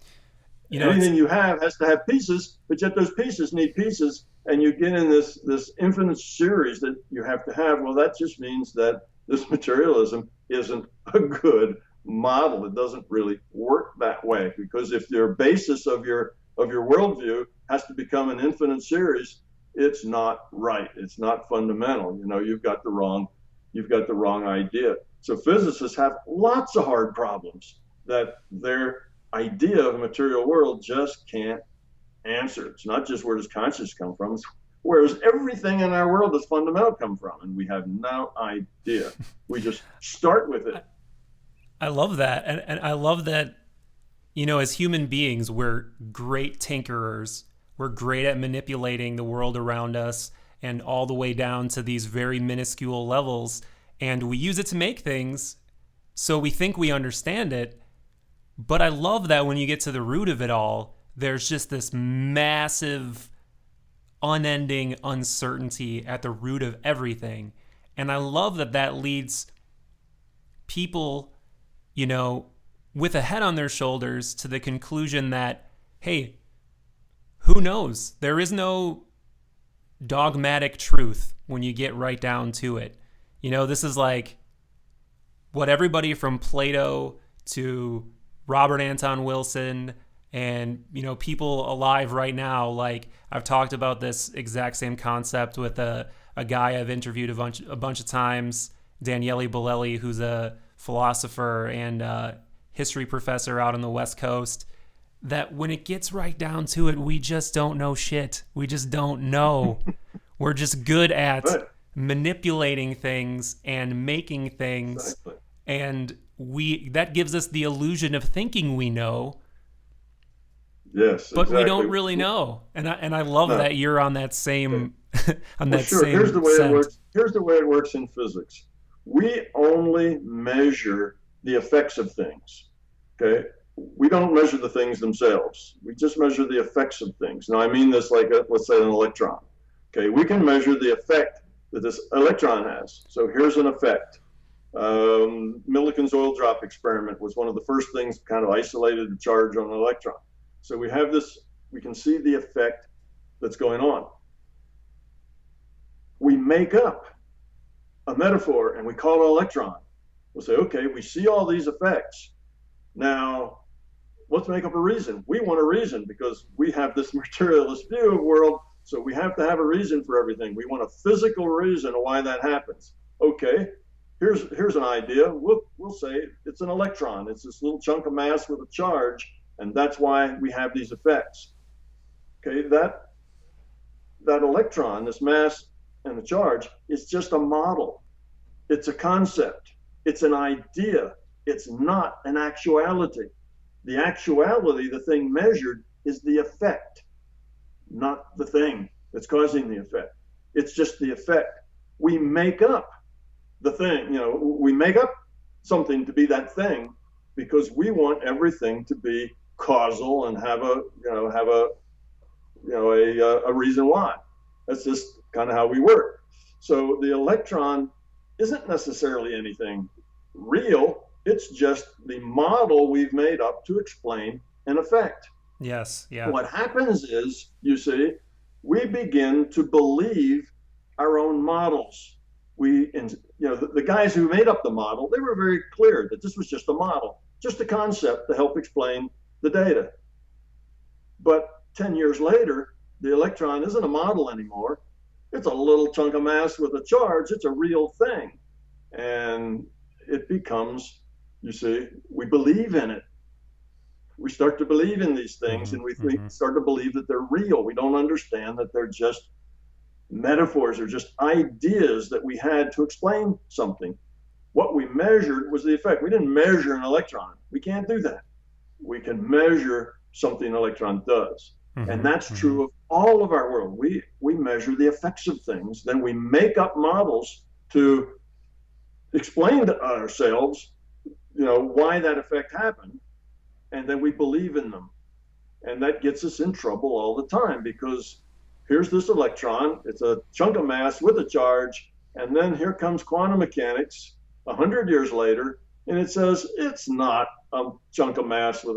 Anything you have has to have pieces, but yet those pieces need pieces, and you get in this infinite series that you have to have. Well, that just means that this materialism isn't a good model. It doesn't really work that way, because if your basis of your worldview has to become an infinite series, it's not right. It's not fundamental. You've got the wrong idea. So physicists have lots of hard problems that their idea of a material world just can't answer. It's not just where does consciousness come from, it's where does everything in our world that's fundamental come from, and we have no idea. We just start with it. I love that. And I love that, as human beings, we're great tinkerers. We're great at manipulating the world around us and all the way down to these very minuscule levels. And we use it to make things, so we think we understand it. But I love that when you get to the root of it all, there's just this massive, unending uncertainty at the root of everything. And I love that leads people, with a head on their shoulders to the conclusion that, hey, who knows? There is no dogmatic truth when you get right down to it. This is like what everybody from Plato to Robert Anton Wilson and, people alive right now, like I've talked about this exact same concept with a guy I've interviewed a bunch of times, Daniele Bolelli, who's a philosopher and history professor out on the West Coast, that when it gets right down to it, we just don't know shit. We just don't know. We're just good at manipulating things and making things. Exactly. And that gives us the illusion of thinking we know. Yes, but exactly. We don't really know. And I love that you're on that same on that sure. same Here's the way scent. it works. Here's the way it works in physics. We only measure the effects of things. Okay? We don't measure the things themselves. We just measure the effects of things. Now, I mean this like, let's say, an electron. Okay? We can measure the effect that this electron has. So here's an effect. Millikan's oil drop experiment was one of the first things kind of isolated the charge on an electron. So we have this, we can see the effect that's going on. We make up a metaphor and we call it an electron. We'll say, okay, we see all these effects. Now, let's make up a reason. We want a reason because we have this materialist view of the world, so we have to have a reason for everything. We want a physical reason why that happens. Okay, here's an idea. We'll say it's an electron. It's this little chunk of mass with a charge, and that's why we have these effects. Okay, that electron, this mass and the charge, is just a model. It's a concept. It's an idea. It's not an actuality. The actuality, the thing measured, is the effect, not the thing that's causing the effect. It's just the effect. We make up the thing, we make up something to be that thing because we want everything to be causal and have a reason why. That's just kind of how we work. So the electron isn't necessarily anything real. It's just the model we've made up to explain an effect. Yes. Yeah. What happens is, you see, we begin to believe our own models. The guys who made up the model, they were very clear that this was just a model, just a concept to help explain the data. But 10 years later, the electron isn't a model anymore. It's a little chunk of mass with a charge. It's a real thing. And it becomes, you see, we believe in it. We start to believe in these things, and we start to believe that they're real. We don't understand that they're just metaphors or just ideas that we had to explain something. What we measured was the effect. We didn't measure an electron. We can't do that. We can measure something an electron does. And that's true of all of our world. We measure the effects of things, then we make up models to explain to ourselves, why that effect happened, and then we believe in them. And that gets us in trouble all the time, because here's this electron, it's a chunk of mass with a charge, and then here comes quantum mechanics 100 years later, and it says it's not a chunk of mass with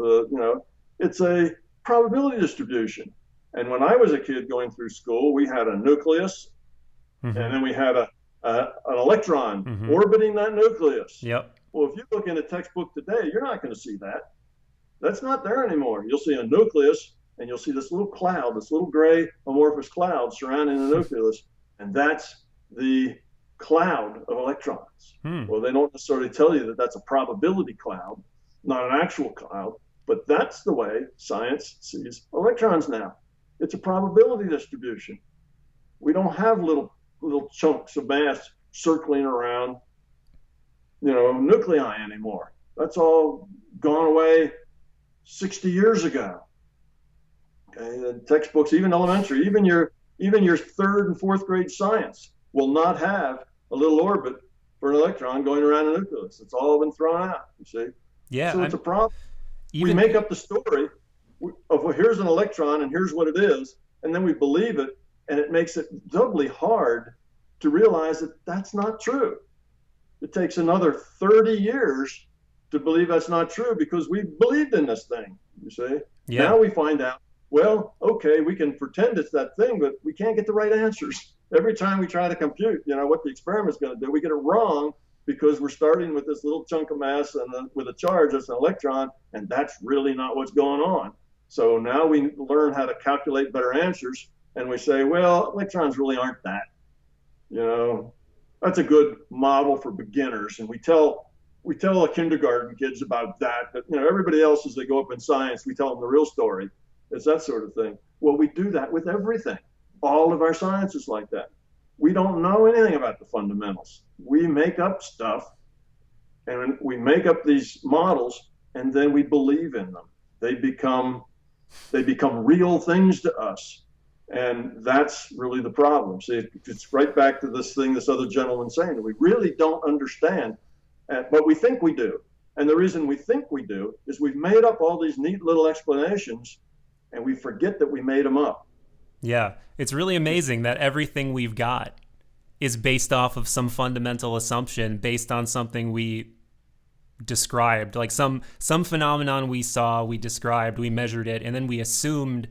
it's a probability distribution. And when I was a kid going through school, we had a nucleus, and then we had an electron orbiting that nucleus. Yep. Well, if you look in a textbook today, you're not going to see that. That's not there anymore. You'll see a nucleus, and you'll see this little cloud, this little gray amorphous cloud surrounding the nucleus, and that's the cloud of electrons. Well, they don't necessarily tell you that that's a probability cloud, not an actual cloud, but that's the way science sees electrons now. It's a probability distribution. We don't have little chunks of mass circling around, nuclei anymore. That's all gone away 60 years ago. Okay, the textbooks, even elementary, even your third and fourth grade science will not have a little orbit for an electron going around a nucleus. It's all been thrown out, you see. Yeah. So it's a problem. We make up the story of, well, here's an electron and here's what it is, and then we believe it, and it makes it doubly hard to realize that that's not true. It takes another 30 years to believe that's not true, because we believed in this thing, you see. Yeah. Now we find out, well, okay, we can pretend it's that thing, but we can't get the right answers. Every time we try to compute, what the experiment's going to do, we get it wrong, because we're starting with this little chunk of mass and with a charge that's an electron, and that's really not what's going on. So now we learn how to calculate better answers, and we say, well, electrons really aren't that. That's a good model for beginners, and we tell the kindergarten kids about that. But everybody else, as they go up in science, we tell them the real story. It's that sort of thing. Well, we do that with everything. All of our science is like that. We don't know anything about the fundamentals. We make up stuff, and we make up these models, and then we believe in them. They become real things to us, and that's really the problem. See, it's right back to this thing this other gentleman saying. We really don't understand, but we think we do. And the reason we think we do is we've made up all these neat little explanations, and we forget that we made them up. Yeah, it's really amazing that everything we've got is based off of some fundamental assumption, based on something we described, like some phenomenon we saw, we described, we measured it, and then we assumed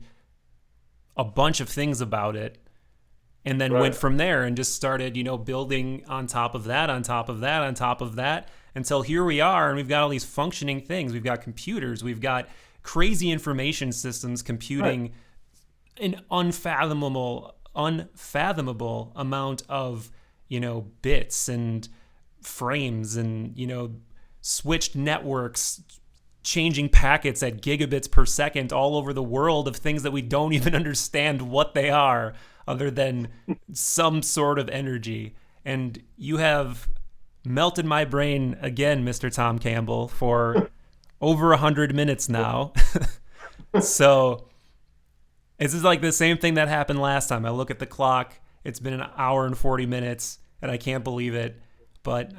a bunch of things about it, and then went from there and just started, building on top of that, on top of that, on top of that, until here we are, and we've got all these functioning things. We've got computers, we've got crazy information systems computing an unfathomable amount of, bits and frames and, switched networks, changing packets at gigabits per second all over the world of things that we don't even understand what they are, other than some sort of energy. And you have melted my brain again, Mr. Tom Campbell, for over 100 minutes now. So this is like the same thing that happened last time. I look at the clock, it's been an hour and 40 minutes, and I can't believe it. But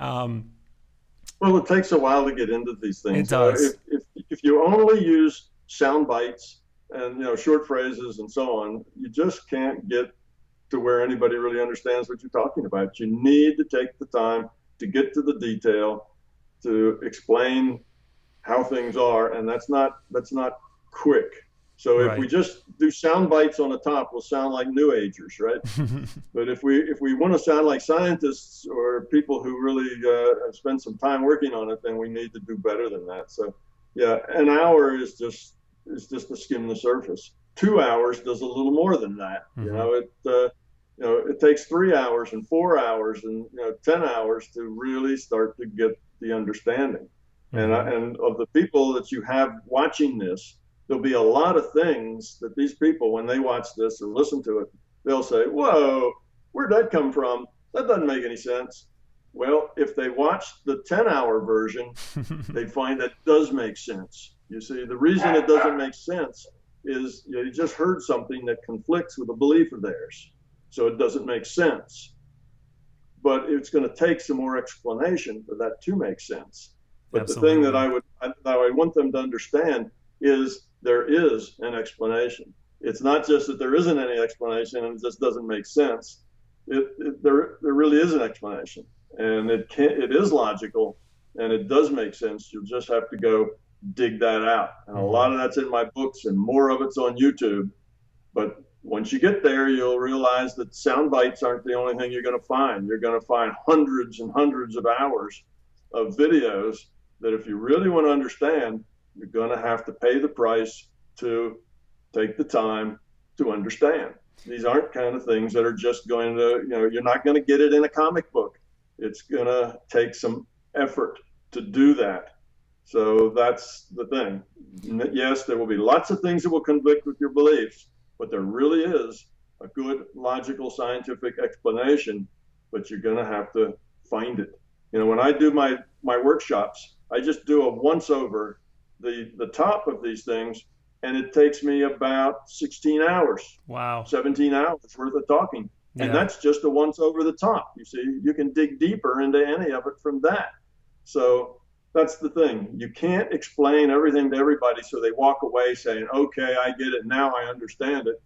well, it takes a while to get into these things. It does. If you only use sound bites and short phrases and so on, you just can't get to where anybody really understands what you're talking about. You need to take the time to get to the detail, to explain how things are, and that's not quick. So if we just do sound bites on the top, we'll sound like New Agers, right? But if we want to sound like scientists or people who really have spent some time working on it, then we need to do better than that. So yeah, an hour is just to skim the surface. 2 hours does a little more than that. It takes 3 hours and 4 hours and 10 hours to really start to get the understanding. And of the people that you have watching this, there'll be a lot of things that these people, when they watch this or listen to it, they'll say, whoa, where'd that come from? That doesn't make any sense. Well, if they watch the 10-hour version, they find that does make sense. You see, the reason it doesn't make sense is you just heard something that conflicts with a belief of theirs. So it doesn't make sense. But it's going to take some more explanation for that to make sense. But Absolutely. The thing that I want them to understand is there is an explanation. It's not just that there isn't any explanation and it just doesn't make sense. There really is an explanation, and it is logical, and it does make sense. You'll just have to go dig that out. And a lot of that's in my books, and more of it's on YouTube. But once you get there, you'll realize that sound bites aren't the only thing you're going to find. You're going to find hundreds and hundreds of hours of videos that if you really want to understand, you're going to have to pay the price to take the time to understand. These aren't kind of things that are just going to, you're not going to get it in a comic book. It's going to take some effort to do that. So that's the thing. Yes, there will be lots of things that will conflict with your beliefs, but there really is a good, logical, scientific explanation, but you're going to have to find it. When I do my workshops, I just do a once over the top of these things, and it takes me about 16 hours. Wow. 17 hours worth of talking. And that's just a once over the top. You see, you can dig deeper into any of it from that. So that's the thing. You can't explain everything to everybody so they walk away saying, okay, I get it now, I understand it,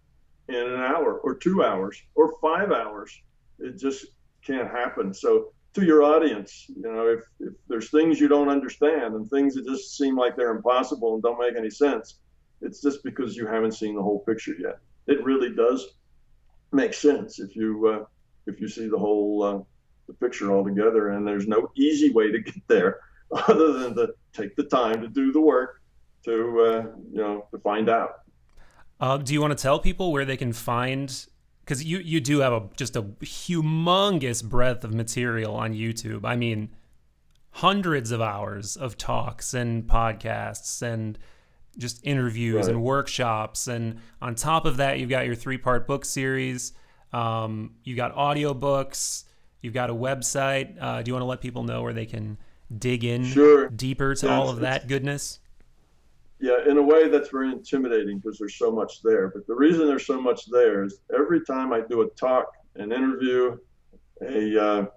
in an hour or 2 hours or 5 hours. It just can't happen. So to your audience, if there's things you don't understand and things that just seem like they're impossible and don't make any sense, it's just because you haven't seen the whole picture yet. It really does make sense if you see the whole the picture all together, and there's no easy way to get there other than to take the time to do the work to find out. Do you want to tell people where they can find? Because you do have just a humongous breadth of material on YouTube. I mean, hundreds of hours of talks and podcasts and just interviews and workshops. And on top of that, you've got your 3-part book series. You've got audiobooks. You've got a website. Do you want to let people know where they can dig in deeper to all of that goodness? Yeah, in a way that's very intimidating because there's so much there. But the reason there's so much there is every time I do a talk, an interview, a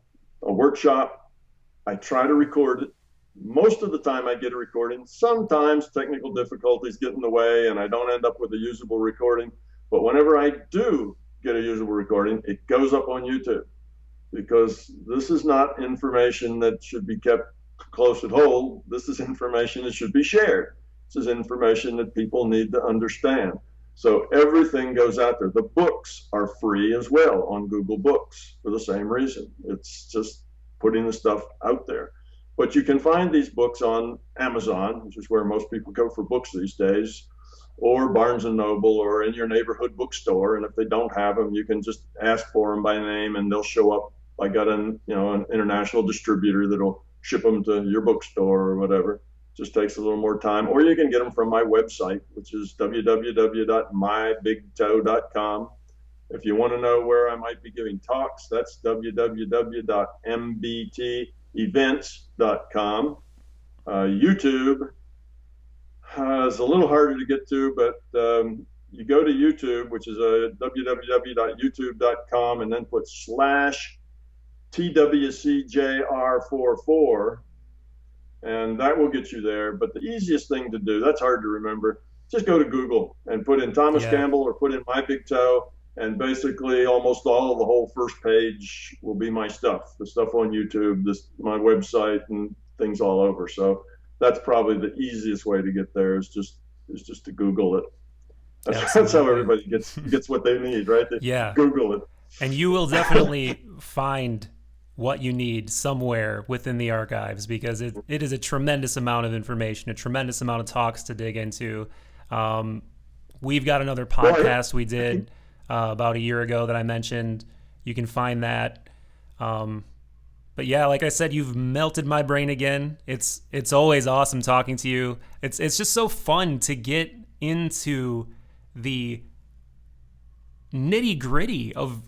workshop, I try to record it. Most of the time I get a recording. Sometimes technical difficulties get in the way and I don't end up with a usable recording. But whenever I do get a usable recording, it goes up on YouTube, because this is not information that should be kept close at home. This is information that should be shared. This is information that people need to understand. So everything goes out there. The books are free as well on Google Books for the same reason. It's just putting the stuff out there. But you can find these books on Amazon, which is where most people go for books these days, or Barnes & Noble, or in your neighborhood bookstore. And if they don't have them, you can just ask for them by name and they'll show up. I got an international distributor that'll ship them to your bookstore or whatever. Just takes a little more time. Or you can get them from my website, which is www.mybigtoe.com. If you want to know where I might be giving talks, that's www.mbtevents.com. YouTube is a little harder to get to, but you go to YouTube, which is www.youtube.com, and then put /TWCJR44, and that will get you there. But the easiest thing to do, that's hard to remember, just go to Google and put in Thomas Campbell or put in My Big Toe, And basically almost all of the whole first page will be my stuff, the stuff on YouTube, my website, and things all over. So that's probably the easiest way to get there, is just to Google it. That's how everybody gets what they need, right? They Yeah. Google it. And you will definitely find what you need somewhere within the archives, because it is a tremendous amount of information, a tremendous amount of talks to dig into. We've got another podcast we did about a year ago that I mentioned. You can find that. But yeah, like I said, you've melted my brain again. It's always awesome talking to you. It's just so fun to get into the nitty gritty of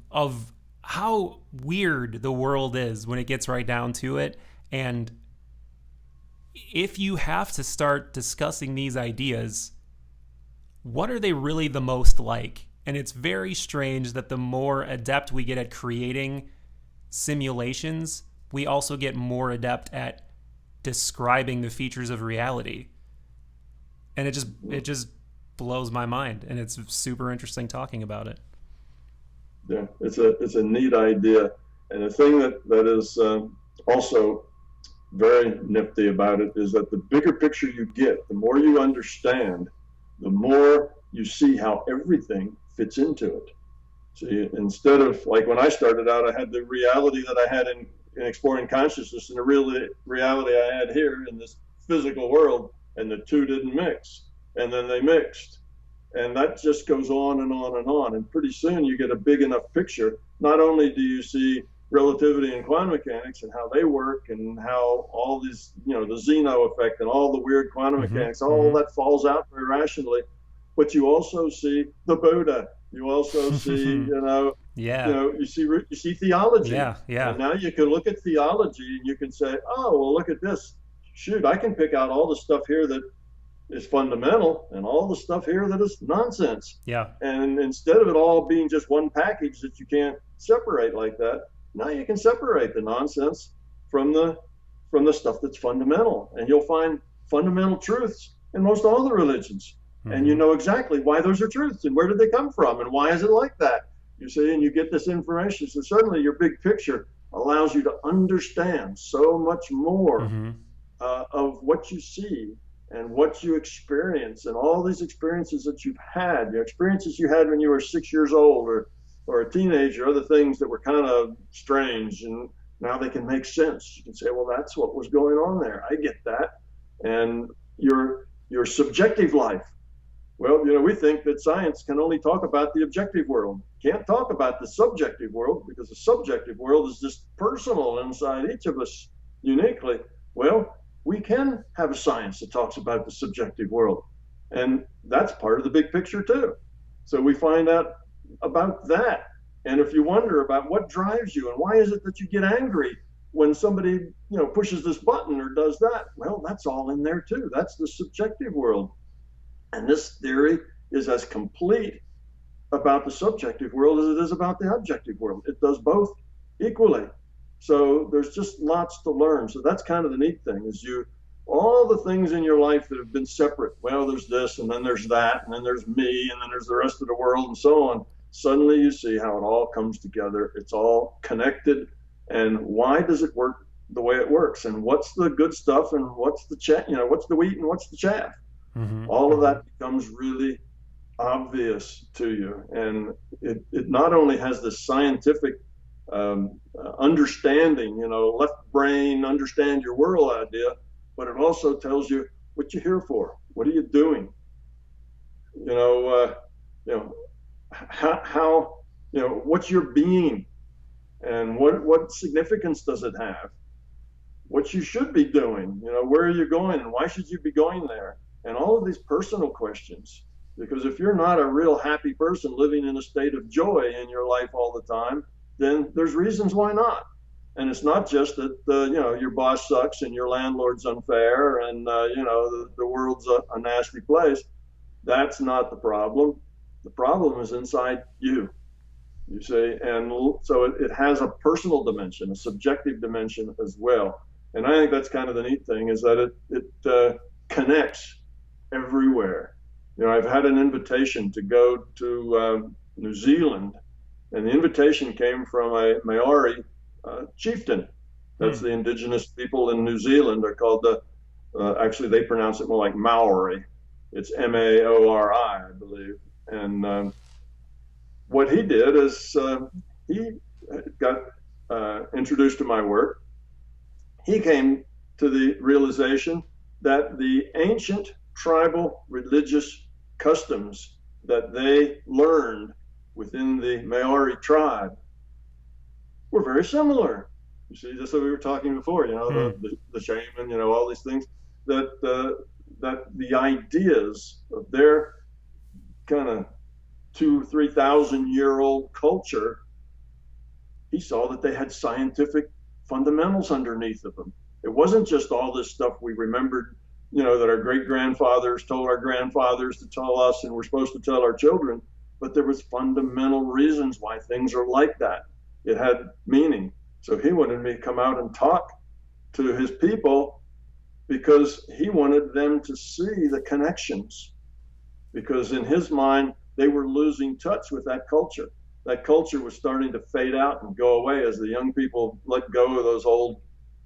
how weird the world is when it gets right down to it. And if you have to start discussing these ideas, what are they really the most like? And it's very strange that the more adept we get at creating simulations, we also get more adept at describing the features of reality. And it just blows my mind, and it's super interesting talking about it. Yeah, it's a neat idea, and the thing that is also very nifty about it is that the bigger picture you get, the more you understand, the more you see how everything fits into it. See, instead of, like, when I started out, I had the reality that I had in exploring consciousness and the real reality I had here in this physical world, and the two didn't mix, and then they mixed. And that just goes on and on and on. And pretty soon you get a big enough picture. Not only do you see relativity and quantum mechanics and how they work, and how all these, the Zeno effect and all the weird quantum mechanics, all that falls out very rationally, but you also see the Buddha. You also see, you see theology. Yeah. And now you can look at theology and you can say, oh, well, look at this. Shoot, I can pick out all the stuff here that is fundamental and all the stuff here that is nonsense. Yeah. And instead of it all being just one package that you can't separate like that, now you can separate the nonsense from the stuff that's fundamental. And you'll find fundamental truths in most all the religions. And you know exactly why those are truths and where did they come from and why is it like that. You see, and you get this information. So suddenly your big picture allows you to understand so much more of what you see and what you experience, and all these experiences that you've had, your experiences you had when you were 6 years old or a teenager, other things that were kind of strange, and now they can make sense. You can say, well, that's what was going on there. I get that. And your subjective life. Well, we think that science can only talk about the objective world. Can't talk about the subjective world, because the subjective world is just personal inside each of us uniquely. Well, we can have a science that talks about the subjective world. And that's part of the big picture too. So we find out about that. And if you wonder about what drives you and why is it that you get angry when somebody, pushes this button or does that, well, that's all in there too. That's the subjective world. And this theory is as complete about the subjective world as it is about the objective world. It does both equally. So there's just lots to learn. So that's kind of the neat thing, is all the things in your life that have been separate. Well, there's this, and then there's that, and then there's me, and then there's the rest of the world, and so on. Suddenly you see how it all comes together. It's all connected. And why does it work the way it works? And what's the good stuff, and what's the what's the wheat and what's the chaff? All of that becomes really obvious to you. And it not only has this scientific understanding, left brain, understand your world idea, but it also tells you what you're here for. What are you doing? How what's your being, and what significance does it have? What you should be doing, where are you going, and why should you be going there? And all of these personal questions. Because if you're not a real happy person living in a state of joy in your life all the time, then there's reasons why not. And it's not just that your boss sucks and your landlord's unfair and the world's a nasty place. That's not the problem. The problem is inside you see. And so it has a personal dimension, a subjective dimension as well. And I think that's kind of the neat thing, is that it connects everywhere. I've had an invitation to go to New Zealand, and the invitation came from a Maori chieftain. That's the indigenous people in New Zealand are called actually they pronounce it more like Maori. It's Maori, I believe. And what he did is he got introduced to my work. He came to the realization that the ancient tribal religious customs that they learned within the Maori tribe were very similar. You see, just like we were talking before, the shaman, all these things, that the ideas of their kind of 2,000-3,000-year-old culture, he saw that they had scientific fundamentals underneath of them. It wasn't just all this stuff we remembered, that our great-grandfathers told our grandfathers to tell us and we're supposed to tell our children, but there was fundamental reasons why things are like that. It had meaning. So he wanted me to come out and talk to his people because he wanted them to see the connections. Because in his mind, they were losing touch with that culture. That culture was starting to fade out and go away as the young people let go of those old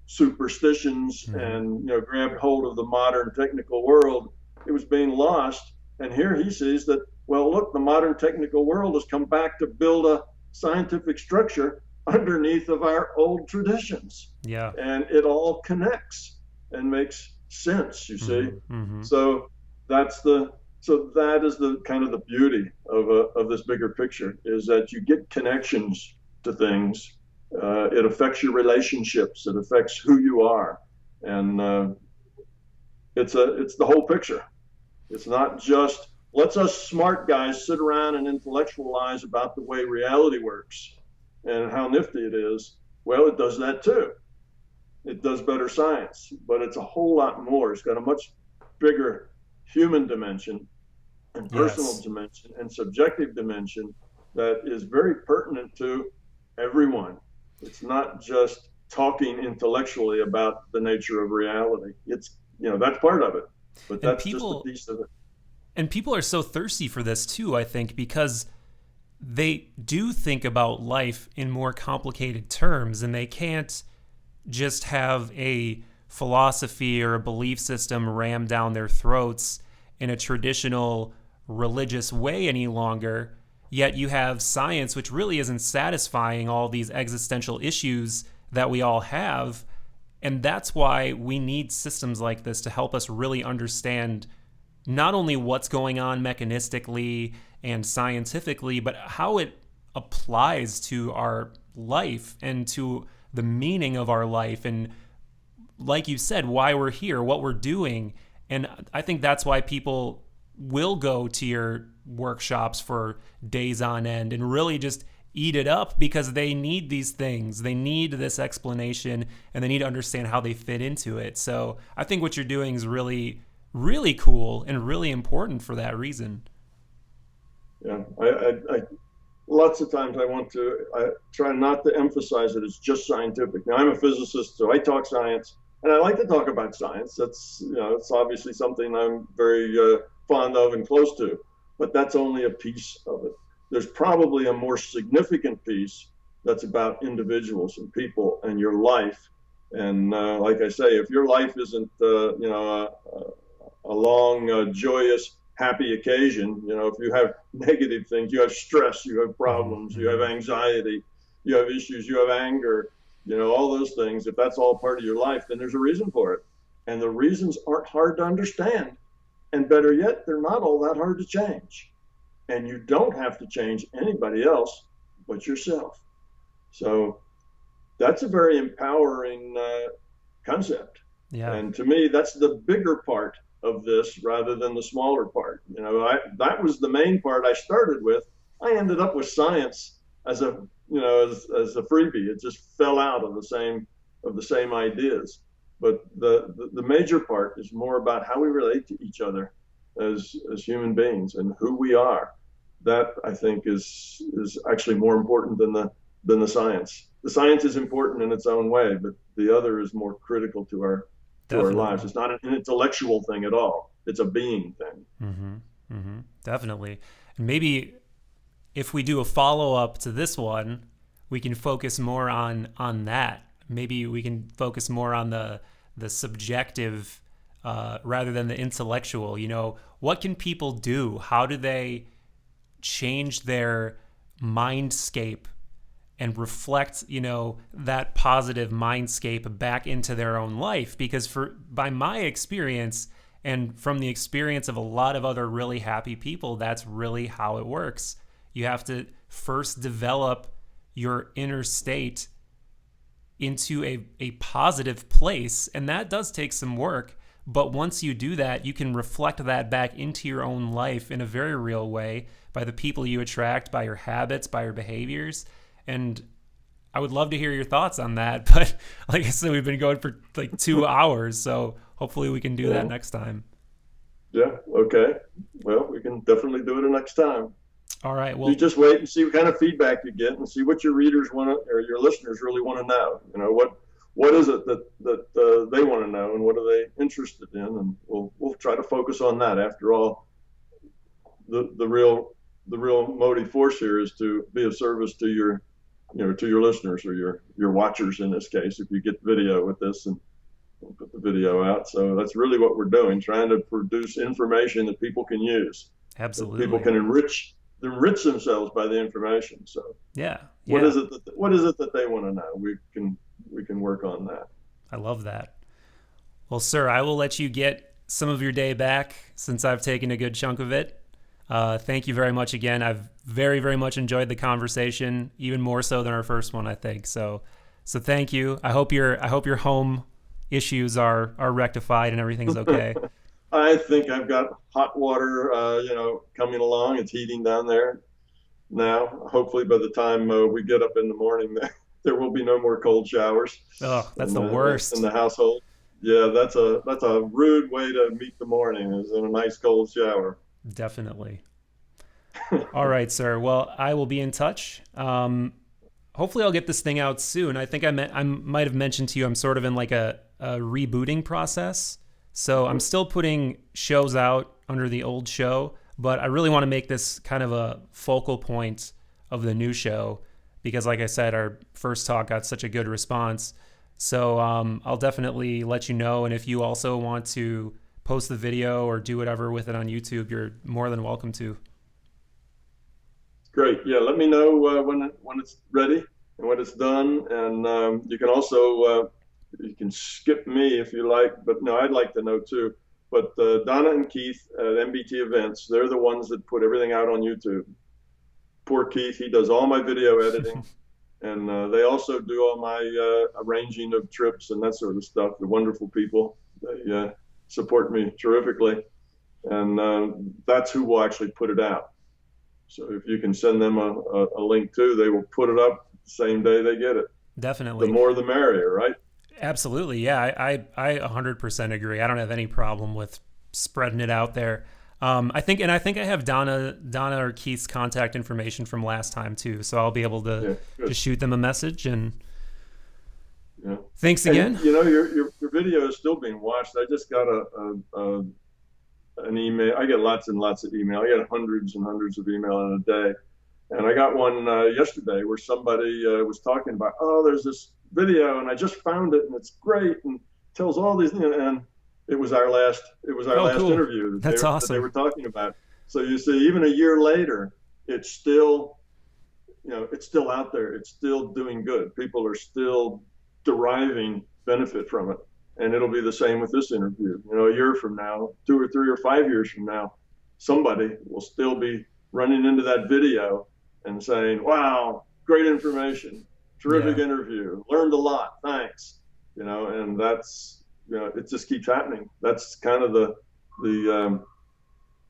superstitions and grabbed hold of the modern technical world. It was being lost. And here he sees that, well, look, the modern technical world has come back to build a scientific structure underneath of our old traditions. Yeah. And it all connects and makes sense, you see. So that is the kind of the beauty of this bigger picture, is that you get connections to things. It affects your relationships. It affects who you are, and it's the whole picture. It's not just let's us smart guys sit around and intellectualize about the way reality works and how nifty it is. Well, it does that too. It does better science, but it's a whole lot more. It's got a much bigger human dimension and personal dimension and subjective dimension that is very pertinent to everyone. It's not just talking intellectually about the nature of reality. It's, that's part of it, but that's just a piece of it. And people are so thirsty for this too, I think, because they do think about life in more complicated terms, and they can't just have a philosophy or a belief system rammed down their throats in a traditional religious way any longer. Yet you have science, which really isn't satisfying all these existential issues that we all have. And that's why we need systems like this to help us really understand not only what's going on mechanistically and scientifically, but how it applies to our life and to the meaning of our life. And like you said, why we're here, what we're doing. And I think that's why people will go to your workshops for days on end and really just eat it up, because they need these things. They need this explanation, and they need to understand how they fit into it. So I think what you're doing is really, really cool and really important for that reason. Yeah, I lots of times I try not to emphasize that it's just scientific. Now, I'm a physicist, so I talk science, and I like to talk about science. That's, it's obviously something I'm very fond of and close to, but that's only a piece of it. There's probably a more significant piece that's about individuals and people and your life. And like I say, if your life isn't, a long, joyous, happy occasion, if you have negative things, you have stress, you have problems, you have anxiety, you have issues, you have anger, all those things, if that's all part of your life, then there's a reason for it. And the reasons aren't hard to understand. And better yet, they're not all that hard to change. And you don't have to change anybody else but yourself. So that's a very empowering concept. Yeah. And to me, that's the bigger part of this rather than the smaller part. That was the main part I started with. I ended up with science as a freebie. It just fell out of the same ideas. But the major part is more about how we relate to each other as human beings and who we are. That, I think, is actually more important than the science. The science is important in its own way, but the other is more critical to our lives. It's not an intellectual thing at all. It's a being thing. Definitely. And maybe if we do a follow-up to this one, we can focus more on that. Maybe we can focus more on the subjective rather than the intellectual. You know, what can people do? How do they change their mindscape and reflect, you know, that positive mindscape back into their own life? Because by my experience and from the experience of a lot of other really happy people, that's really how it works. You have to first develop your inner state into a positive place, and that does take some work. But once you do that, you can reflect that back into your own life in a very real way by the people you attract, by your habits, by your behaviors. And I would love to hear your thoughts on that. But like I said, we've been going for like 2 hours, so hopefully we can do that next time. Yeah, okay. Well, we can definitely do it next time. All right. Well, you just wait and see what kind of feedback you get and see what your readers want to, or your listeners really want to know. You know, what is it that they want to know, and what are they interested in? And we'll try to focus on that. After all, the real motive force here is to be of service to your listeners, or your watchers in this case, if you get video with this, and we'll put the video out. So that's really what we're doing, trying to produce information that people can use. Absolutely. People can enrich themselves by the information. So yeah. What is it that they want to know? We can work on that. I love that. Well, sir, I will let you get some of your day back since I've taken a good chunk of it. Thank you very much again. I've very, very much enjoyed the conversation, even more so than our first one, I think. So thank you. I hope your home issues are rectified and everything's okay. I think I've got hot water, coming along. It's heating down there now. Hopefully by the time we get up in the morning, there will be no more cold showers. Oh, that's the worst in the household. Yeah, that's a rude way to meet the morning, is in a nice cold shower. Definitely. All right, sir. Well, I will be in touch. Hopefully I'll get this thing out soon. I think I might have mentioned to you I'm sort of in like a rebooting process. So I'm still putting shows out under the old show, but I really want to make this kind of a focal point of the new show because, like I said, our first talk got such a good response. So I'll definitely let you know. And if you also want to post the video or do whatever with it on YouTube, you're more than welcome to. Great. Yeah, let me know when it's ready and when it's done. And you can also you can skip me if you like, but no, I'd like to know too. But Donna and Keith at MBT Events, they're the ones that put everything out on YouTube. Poor Keith, he does all my video editing, and they also do all my arranging of trips and that sort of stuff. They're wonderful people. They support me terrifically, and that's who will actually put it out. So if you can send them a link too, they will put it up the same day they get it. Definitely. The more the merrier, right? Absolutely. Yeah, I 100% agree. I don't have any problem with spreading it out there. I think I have Donna or Keith's contact information from last time too, so I'll be able to just shoot them a message. And thanks again. And, your video is still being watched. I just got an email. I get lots and lots of email. I get hundreds and hundreds of email in a day, and I got one yesterday where somebody was talking about, there's this video and I just found it and it's great and tells all these, and it was our last cool. interview That's awesome. that they were talking about. So you see, even a year later, it's still out there. It's still doing good. People are still deriving benefit from it, and it'll be the same with this interview. A year from now, 2 or 3 or 5 years from now, somebody will still be running into that video and saying, "Wow, great information. Terrific interview. Learned a lot. Thanks." And that's, it just keeps happening. That's kind of the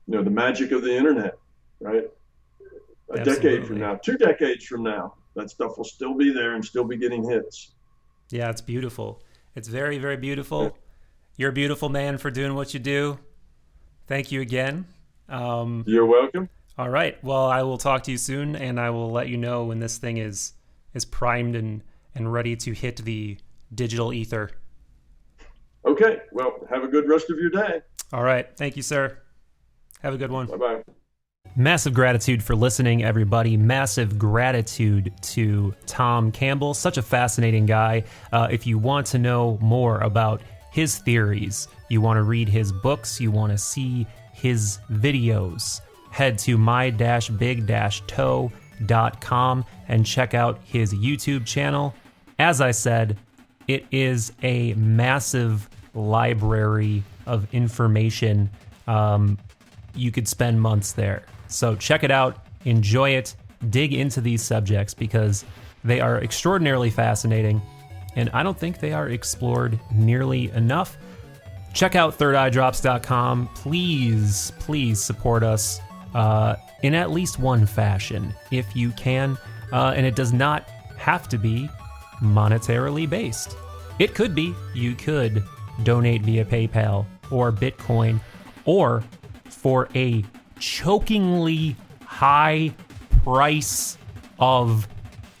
magic of the internet, right? A decade from now, 2 decades from now, that stuff will still be there and still be getting hits. Yeah, it's beautiful. It's very, very beautiful. Yeah. You're a beautiful man for doing what you do. Thank you again. You're welcome. All right. Well, I will talk to you soon, and I will let you know when this thing is primed and ready to hit the digital ether. Okay. Well, have a good rest of your day. All right. Thank you, sir. Have a good one. Bye-bye. Massive gratitude for listening, everybody. Massive gratitude to Tom Campbell. Such a fascinating guy. If you want to know more about his theories, you want to read his books, you want to see his videos, head to my-big-toe.com and check out his YouTube channel. As I said, it is a massive library of information. You could spend months there. So check it out, enjoy it, dig into these subjects because they are extraordinarily fascinating, and I don't think they are explored nearly enough. Check out thirdeyedrops.com. Please support us in at least one fashion if you can, and it does not have to be monetarily based. It could be. You could donate via PayPal or Bitcoin, or for a chokingly high price of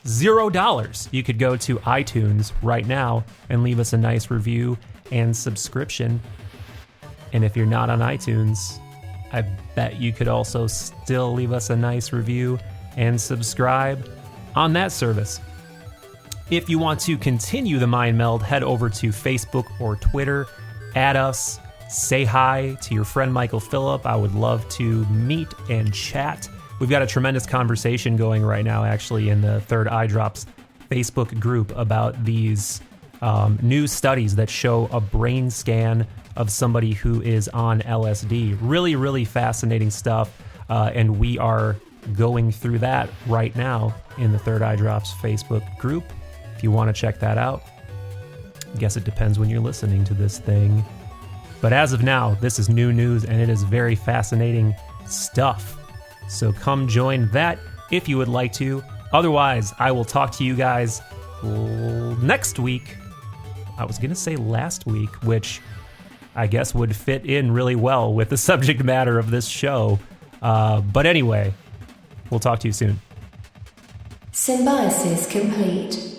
$0, you could go to iTunes right now and leave us a nice review and subscription. And if you're not on iTunes, I bet you could also still leave us a nice review and subscribe on that service. If you want to continue the Mind Meld, head over to Facebook or Twitter, add us, say hi to your friend Michael Phillip. I would love to meet and chat. We've got a tremendous conversation going right now, actually, in the Third Eye Drops Facebook group about these new studies that show a brain scan of somebody who is on LSD. Really, really fascinating stuff, and we are going through that right now in the Third Eye Drops Facebook group. If you want to check that out, I guess it depends when you're listening to this thing. But as of now, this is new news, and it is very fascinating stuff. So come join that if you would like to. Otherwise, I will talk to you guys next week. I was going to say last week, which I guess would fit in really well with the subject matter of this show. But anyway, we'll talk to you soon. Symbiosis complete.